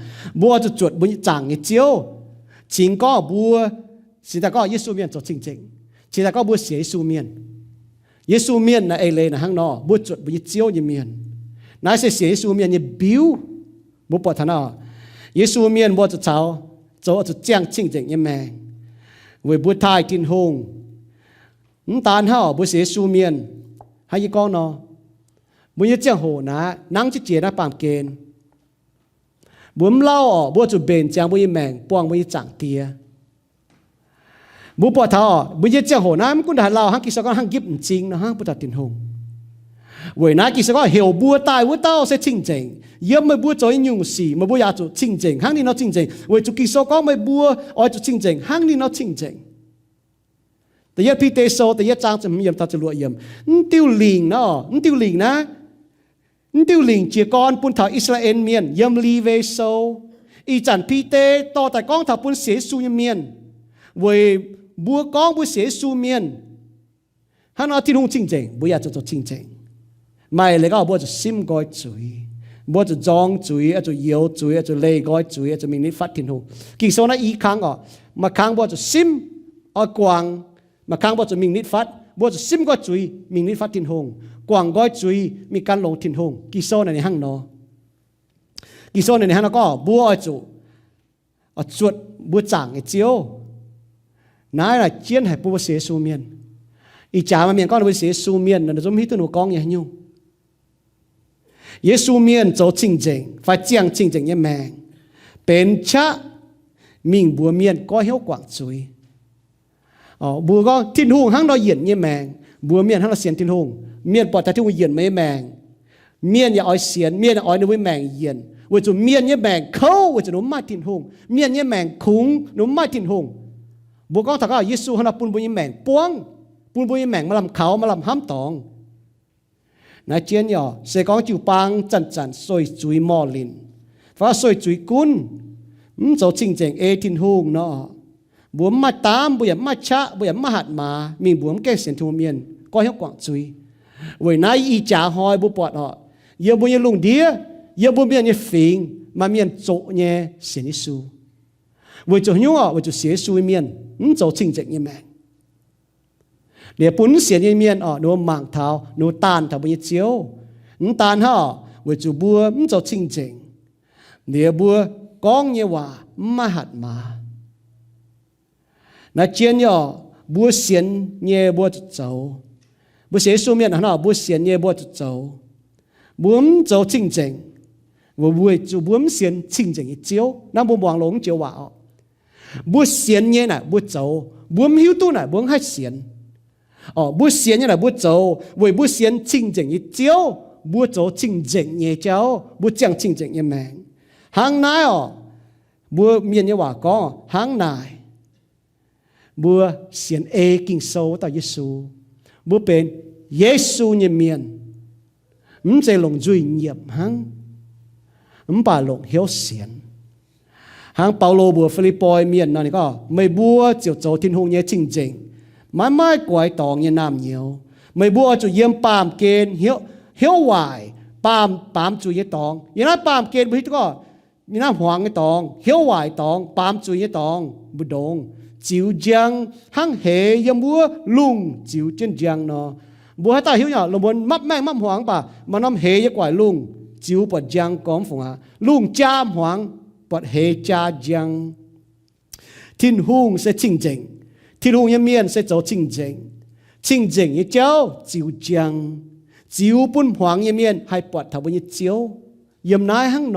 บัวจวดบัวจางเจียวชิงก็บัวสิแต่ก็ยิสุเมียนจวดจริงจริงสิแต่ก็บัวเสียยิสุเมียนGiêsu miên là ai lên là hang nọ bút chuột bút chiếu như miên nãy sẽ Giêsu miên như biếu bút bọt thằng nọ Giêsu miên bút chuột cháu cho trang chỉnh chỉnh như mẹ với bút thai tin hùng tàn hao bút Giêsu miên hay con nọ bút như trang hồ ná nắng chỉ chia ra bằng kền bút lau bút chuột bền trang bút như mẹ buông bút như chẳng tia bố bỏ thảo bây giờ chẳng hồ nam cũng đã lao hang kỳ sao có hang kiếp chính nó hang bố đặt tiền hùng vậy nãy kỳ sao có hiểu bố tai bố tao sẽ chỉnh chỉnh yếm mới bố cho nhung xì mà bố ya cho chỉnh chỉnh hang đi nó chỉnh chỉnh vậy chú kỳ sao có mới bố ở cho chỉnh chỉnh hang đi nó chỉnh chỉnhแต่ยัดพี่เตโซแต่ยัดจางจะมียมตาจะรวยยมtiêu lình nó tiêu lìnhนะtiêu lình chỉ conปุ่นthảo Israel miền yếm li về sâu y chẳngพี่เตต่อแต่ก้องthảoปุ่นเสียสูยmiền vậy búa con búa xế su miên hắn nói thiên hùng chinh chỉnh búa ya cho chinh chỉnh mày lấy cái búa cho sim gói chuối búa cho giong chuối cho yếu chuối cho lê gói chuối cho mình đi phát thiên hùng kỳ sau nó ý kháng mà kháng búa cho sim ở quang mà kháng búa cho mình đi phát búa cho sim gói chuối mình đi phát thiên hùng quang gói chuối mình can lồng thiên hùng kỳ sau này hăng nó kỳ sau này hăng nó có búa ở chỗ ở chuột búa chẳng cái chiếu nãy là chiến hay bố xế su miên ý chả mà miền con bố xế su miên là giống hít tôi nụ con như nhung Giêsu miên cho chỉnh chỉnh phải chiang chỉnh chỉnh như mẹ bên cha mình bùa miên có hiếu quảng chuối bùa con thiên hùng hăng đó diễn như mẹ bùa miên hăng là xiên thiên hùng miên bỏ ta thiên hùng diễn mấy mẹ miên nhà ói xiên miên nhà ói nó với mẹ diễn với chủ miên như mẹ khâu với chủ nó mai thiên hùng miên như mẹ khúng nó mai thiên hùng bố con thằng Giêsu hắn làปุ่นบุญแมงป้วงปุ่นบุญแมงมาลำเขามาลำห้ำตองนายเจียนย่อเสกองจิวปังจันสวยจุยมอลินฟ้าสวยจุยกุนจะจริงจริงทินหงเนาะบัวมาตามบัวมาชะบัวมาหัดมามีบัวแก่เสียนทูเมียนก็เหี้ยกว่างจุยเว้ยนายอีจ่าหอยบัวปอดเยอะบัวยังลุงเดียเยอะบัวเมียนยังฟิงมาเมียนโจเนี่ยเสียนิสูเว้ยจะหิ้วเว้ยจะเสียสูเมียนcho chỉnh chỉnh như mẹ để bún xiên như miên nó mảng tháo nó tàn tháo bao nhiêu chiếu nó tàn ha với chủ bùa cho chỉnh chỉnh để bùa con như hòa ma hạt mà na chiến nhỏ búa xiên nhẹ búa dấu búa xế số miệng nó búa xiên nhẹ búa dấu búa dấu chinh chỉnh búa búa xiên chinh chỉnh chiếu nam búa bhoàng lống chiếu vào búa xiên nhẹ này búa dấu búa hiếu tu này búa hai xiên búa xiên nhẹ này búa dấu búa xiên chinh chỉnh chiếu búa dấu chinh chỉnh nhẹ chiếu búa chẳng chinh chỉnh nhẹ mèn hàng nãy búa miền như hòa có hàng nãy búa xiên kinh sâu tại Giêsu búa bên Giêsu như miền sẽ lòng duy nhiệm hàng bà lòng hiếu xiên hàng Paulo búa Philippoi miền này có mấy búa chiều châu thiên hùng như chinh chỉnh mãi mãi quái tòng như nam nhiều mấy búa chủ yếm pàm kên hiếu hoài pàm chủ như tòng như nói pàm kên búa có như nói hoàng cái tòng hiếu hoài tòng pàm chủ như tòng búa đông chiếu giang hăng hệ yếm búa lung chiếu trên giang nó búa hai ta hiếu nhỏ là muốn mắp mang mắp hoàng bà mà năm hệ với quải lung chiếu bọt giang có phụng à lung cha hoàng bọt hệ cha giang thiên hùng sẽ chinh chỉnh thiên hùng yếm miền sẽ cho chinh chỉnh như cháu chiếu giang chiếu bún hoàng yếm miền hai bọt thảo như chiếu yếm nái hăng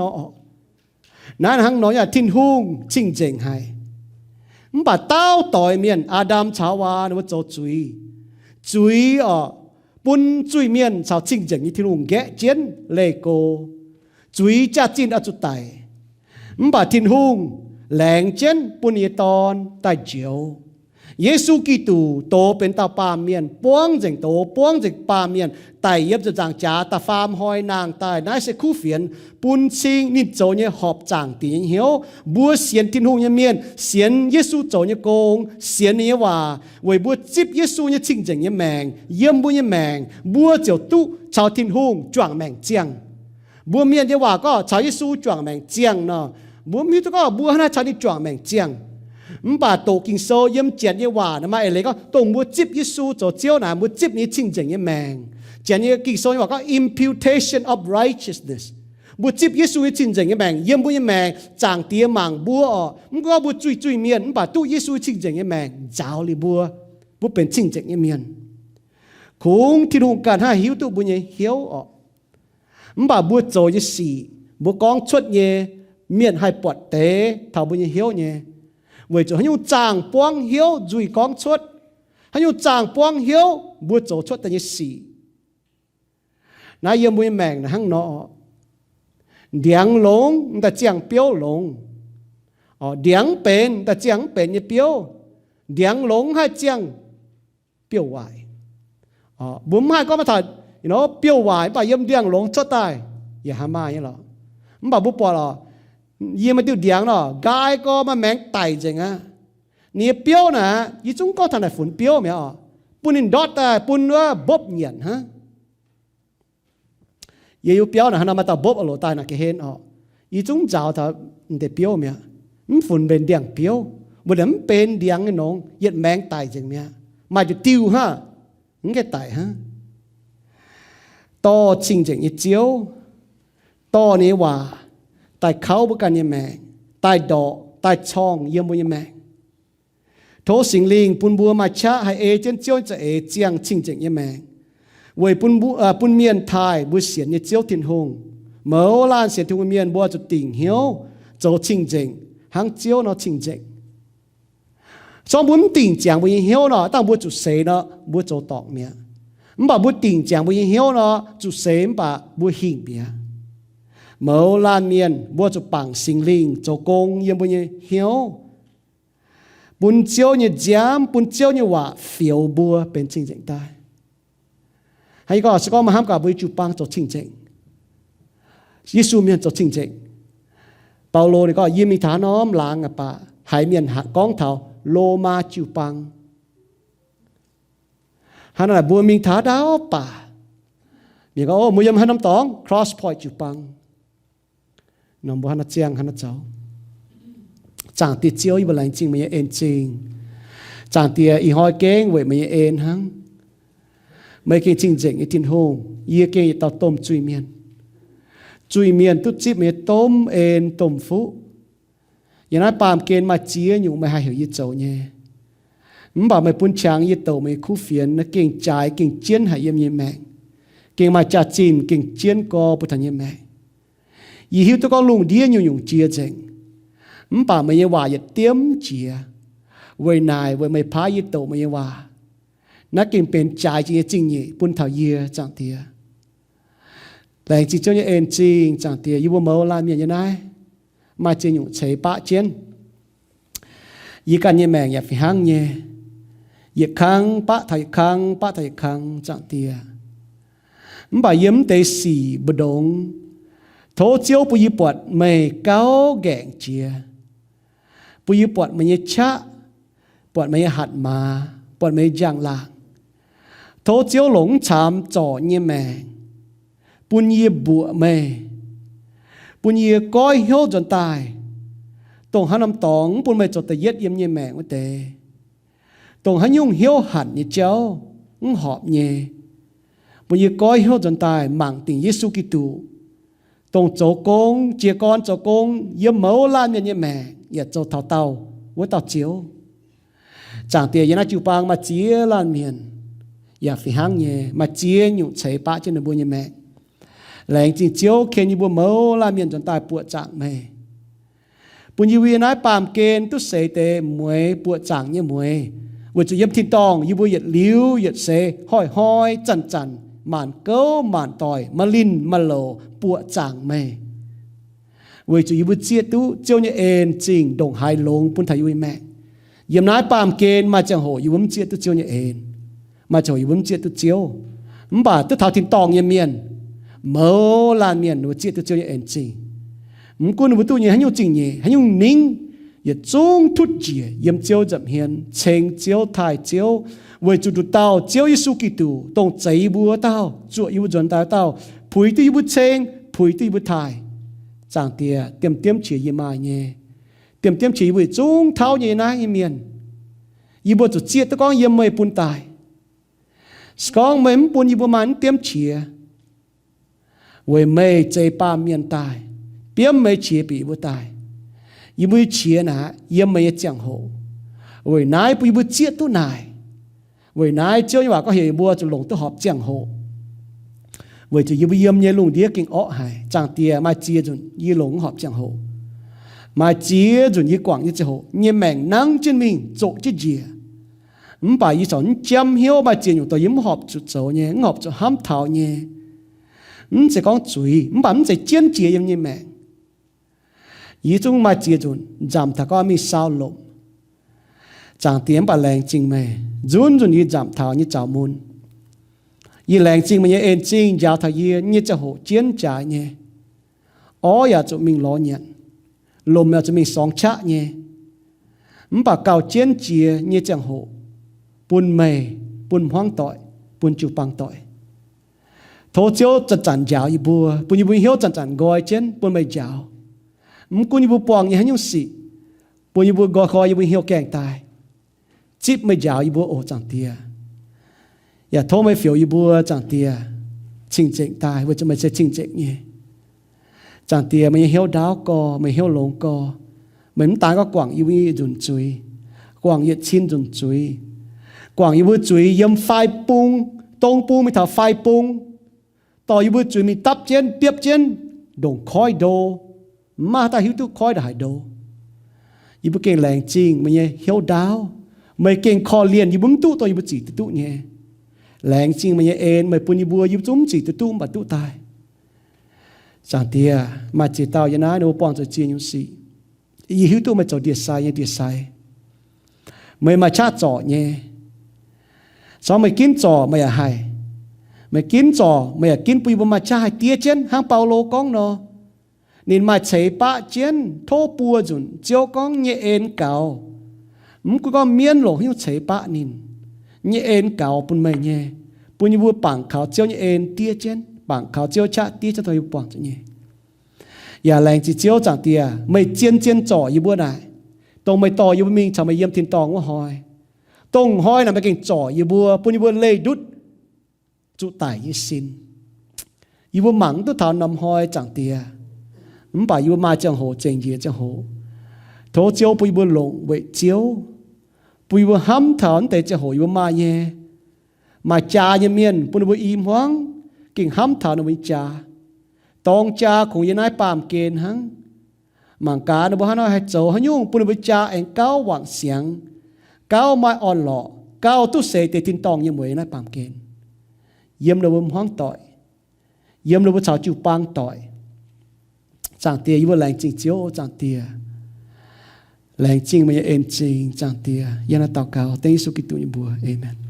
nó là thiên hùng chinh chỉnh hai bà tao tỏi miền Adam cháu wa nó cho chuối bún chuối miền cháu chinh chỉnh như thiên hùng ghé chiến lê cô chuối cha chín ở chút tài bà thiên hùng lẹng chiến bún y tòn tài chiếu Giêsu Kitô tổ bên tao pa miền buông dịch pa miền tài yếp cho giang cha ta phàm hoi nàng tài nãy sẽ khu phiền bún sinh nít chỗ như họp giang tiền hiếu búa xiên thiên hùng như miền xiên Giêsu chỗ như công xiên như hòa với búa chip Giêsu như chinh chỉnh như mèng yếm búa như mèng búa chiều tu chào thiên hùng choàng mèng chiang búa miền như hòa có chào Giêsu choàng mèng chiang nọ búa miền có búa na chào đi choàng mèng chiang bà tổ kinh sâu yếm chén như hòa nó mà lấy có tổng búa chip Giêsu chỗ chiếu nào búa chip như chinh chỉnh như mèng chén như kinh sâu như hòa có imputation of righteousness búa chip Giêsu như chinh chỉnh như mèng yếm búa như mèng chàng tía màng búa có búa chui miền bà tu Giêsu chinh chỉnh như mèng giáo li búa bên chinh chỉnh như miền cũng thiên hùng cần hai hiếu tu búa như hiếu bà búa chỗ như xì búa con chuột như miền hai bọt tế thảo búa như hiếu như với chỗ hắn chàng quang hiếu duy con chuột hắn chàng quang hiếu búa chỗ chuột tại như xì nãy giờ mùi mèng là hăng nọ điang lông ta chiang piao lông điang bền ta chiang bền như piao điang lông hai chiang piao hoài bún hai có mà thật nó piao hoài bà yếm điang lông cho tai ya hàm mai như là bà bút bỏ là yếm mà tiêu điang nó gai có mà mèng tài chừng á nè piao nè y chúng có thằng này phun piao mẹ bún in đót ta bún nữa bóp nhiệt ha yêu biểu là hắn mà tao bóp ở lỗ tai là cái hên ý chúng giáo thà để biểu mẹ phun bên điang biểu bữa đấm bên điang cái nón yết mèng tài chừng mẹ mà就tiêu ha cái tài ha to chinh chỉnh như chiếu to này hòa tài khâu bữa can như mèng tài đỏ tài chong yếm bữa như mèng thố sinh linh bún bùa mà cha hay trên chiếu cho chiang chinh chỉnh như mèng với bún miền Thái bún xiên như chiếu thiên hùng mở lan xiên thiên hùng miền bùa cho tình hiếu cho chinh chỉnh hàng chiếu nó chinh chỉnh cho bún tình chẳng bún hiếu nó tăng bùa chủ sế nó bùa cho tọt mía bà bún tình chẳng bún hiếu nó chủ sế bà bùa hình mía mở lan miền bùa cho bằng sinh linh cho công yếm bùa như hiếu bún chiếu như giám bún chiếu như hòa phiếu bùa bên chinh chỉnh tai hay có sẽ có mà ham cả với chủ bang cho chinh chỉnh Giêsu miền cho chinh chỉnh Paulo thì có yếm mi thá nó làng à bà hai miền hạ con thảo lô ma chủ bang hắn là bùa mình thá đáo bà mình có mùi yếm hắn năm tóng cross point chủ bang nằm bùa hắn là chiang hắn là cháu chẳng tiệt chiếu y bà lành chinh mình yên chinh chẳng tiệt y hoi kênh vậy mình yên hắn mấy cái chinh chỉnh cái thiên hùng y cái tao tôm chui miền tút chip mình tôm yên tôm phú vậy nói bàm kênh mà chia nhung mà hai hiểu y châu nhé bà mày bún chàng như tàu mày khu phiền nó kinh trái kinh chiến hay yếm như mẹ kinh mà cha chín kinh chiến co bút thành như mẹ ý hiếu tôi có lùng đĩa nhiều nhung chia chừng bà mày như hòa tiếm chia với này với mày phá như tàu mày như hòa nó kinh bên trái chỉ chính nhỉ bún thảo yê chẳng tiệt lại chỉ cho những em chính chẳng tiệt yêu mẫu làm như này mà chỉ nhung chế bạ chiến ý cả như mẹ nhà phải hăng nhé Yết khang bát thầy khang chẳng tiệt bà yếm tế xì bờ đông thố chiếu bùi bọt mày cao gẹn chia bùi bọt mày như chá bọt mày hạt mà bọt mày giang lạc thố chiếu lũng chạm trò như mẹ bùn yê bụa mày bùn yê coi hiếu dần tài tổng hắn nằm tóng bùn mày cho tờ yết yếm như mẹ của tê tổng hắn nhung hiếu hẳn như cháu họp nhé bùn yê coi hiếu dần tài mạng tình Giêsu Kitô tổng chỗ công chia con chỗ công yếm mẫu lan như mẹ yết chỗ thảo tàu với tàu chiếu chẳng tiệt yết na chịu bang mà chia lan miền yết phải hăng nhé mà chia nhung chế bạ trên nền bùn như mẹ lệnh chính chiếu khen như bùa mẫu là miền tròn tài bùa trạng mày bùn như vì nói bàm kên tu sấy tê muối bùa trạng như muối vừa chỉ yếm thịt tòng như bùa yết liu yết sấy hỏi chằn màn câu màn tỏi mà linh mà lồ bùa trạng mày vừa chỉ yếm bùa chia tu chiếu như ên trình đồng hai lông bùn thầy uy mẹ yếm nói bàm kên mà chẳng hồ yếm chia tu chiếu như ên mà chẳng yếm chia tu chiếu bà tu thảo thịt tòng như miền mơ lan miền nó chia từ chiều như anh chị, quân với tôi như hắn nhung chỉnh nhỉ, hắn nhung nín, giờ trung thút chia, yếm chiều dậm hiền, chênh chiều thái chiều, với chủ tao chiều Giêsu Kitô, tông cháy bùa tao, chuột yêu chuẩn tao, phủi tư yêu chênh, phủi tư yêu thái, chẳng tiệt tiêm chỉ yếm ai nhé, tiêm chỉ với trung thao như này như miền, yêu bùa chủ chia tôi con yếm mày bùn tài, con mày bùn yêu bùa mắn tiêm chia với mày chơi ba miền tài, biếm mày chia bị vô tài, yêu mày chia nà, yêu mày chẳng hộ, với nãy bùi bùi chia tu nãy, với nãy chiếu như vậy có hệ bùa cho lồng tu họp chẳng hộ, với chỉ yêu yêu như lồng đĩa kinh ọ hải, chẳng tiề mà chia rồi yêu lồng họp chẳng hộ, mà chia rồi yêu quảng như chẳng hộ, như mèn nắng trên mình chỗ chứ gì, bà yêu chọn chăm hiếu mà chia nhung tôi yếm họp chút chỗ nhé, họp cho hám thảo nhé. Sẽ có chuối, bấm sẽ chiến chia như mẹ. Ý chúng mà chia chun, giảm thà có mi sao lộng. Chẳng tiếng bà lèng chinh mẹ, run như giảm thảo như chảo môn. Ý lèng chinh mà như ên chinh, giáo thà ý như cho hộ chiến trả nhé. Ó ya cho mình lo nhận, lồm ya cho mình sống chắc nhé. Bà cao chiến chia như chẳng hộ, bùn mê, bùn hoang tội, bùn chủ bằng tội. Thô chiếu chăn giáo y bùa, bùn y bùn hiếu chăn gọi trên bùn mày giáo. Bùn y bùn bỏng y hắn nhung xị, bùn y bùn gọi khỏi y bùn hiếu kèng tài. Chip mày giáo y bùa ổ chẳng tìa. Ya thô mày phiếu y bùa chẳng tìa, chinh chệnh tài, vừa cho mày sẽ chinh chệnh nhé. Chẳng tìa mày hiếu đáo co, mày hiếu lông co. Mày mắm tán có quảng y bùn dùn chuối, quảng y chín dùn chuối. Quảng y bùn chuối yếm phai bung, tông bung mày thảo phai bung. Tao yêu bữa mình tấp trên, tiếp trên, đồng khói đồ, mà ta hiểu tu khói đại đồ. Yêu bữa kênh làng chinh, mà nhé hiếu đáo, mày kênh kho liền yêu bấm tu tao yêu bữa chỉ tu nhé. Làng chinh mà nhé ên, mày bún yêu bữa yêu chúng chỉ tu mà tu tài. Chẳng tiề, mà chỉ tao như nói nó bỏng cho chiên như xí. Yêu hiểu tu mày cho địa sai. Mày mà chát trọ nhé. Sao mày kiếm trọ mày hay. Mày kín trò, mày kín bùi bùi mà cha hai tia trên hàng Paulo con nó. Nên mà chế bạ trên thô bùa dùn, chiếu con nhẹ ên cào. Cũng có miên lộ hiếu chế bạ nín. Nhẹ ên cào bùn mày nhẹ. Bùi như bùi bảng khảo chiếu nhẹ ên tia trên. Bảng khảo chiếu cha tia cho tôi bảng cho nhẹ. Yà lành chỉ chiếu chẳng tia, mày chiên trò như bùa này. Tông mày tò như bùi mình chẳng mày yếm thiên tòng của hỏi. Tông hỏi là mày kênh trò như bùi lê đút. Chú tài như xin yêu bố mắng tôi thảo nằm hoi chẳng tìa bà yêu mà chẳng hồ chênh gì chẳng hồ thố chiếu bùi bùi lộn vậy chiếu bùi vừa hâm thở để cho hội vừa mà nhé mà cha như miền bùi vừa im hoang kinh hâm thở nó với cha tông cha cũng như nãy pam kên hăng mảng cá nó bảo nó hay chỗ hắn nhung bùi vừa cha anh cao vang xiang cao mai on lọ cao tu sê để tin tông như mới nãy pam kên yếm nó vừa hoang tội yếm nó vừa chào chịu bang tội chẳng tia như vừa lành chính chiếu chẳng tia lành chính mà êm chính chẳng tia yên là tao cao tên Giêsu Kitô như bùa amen.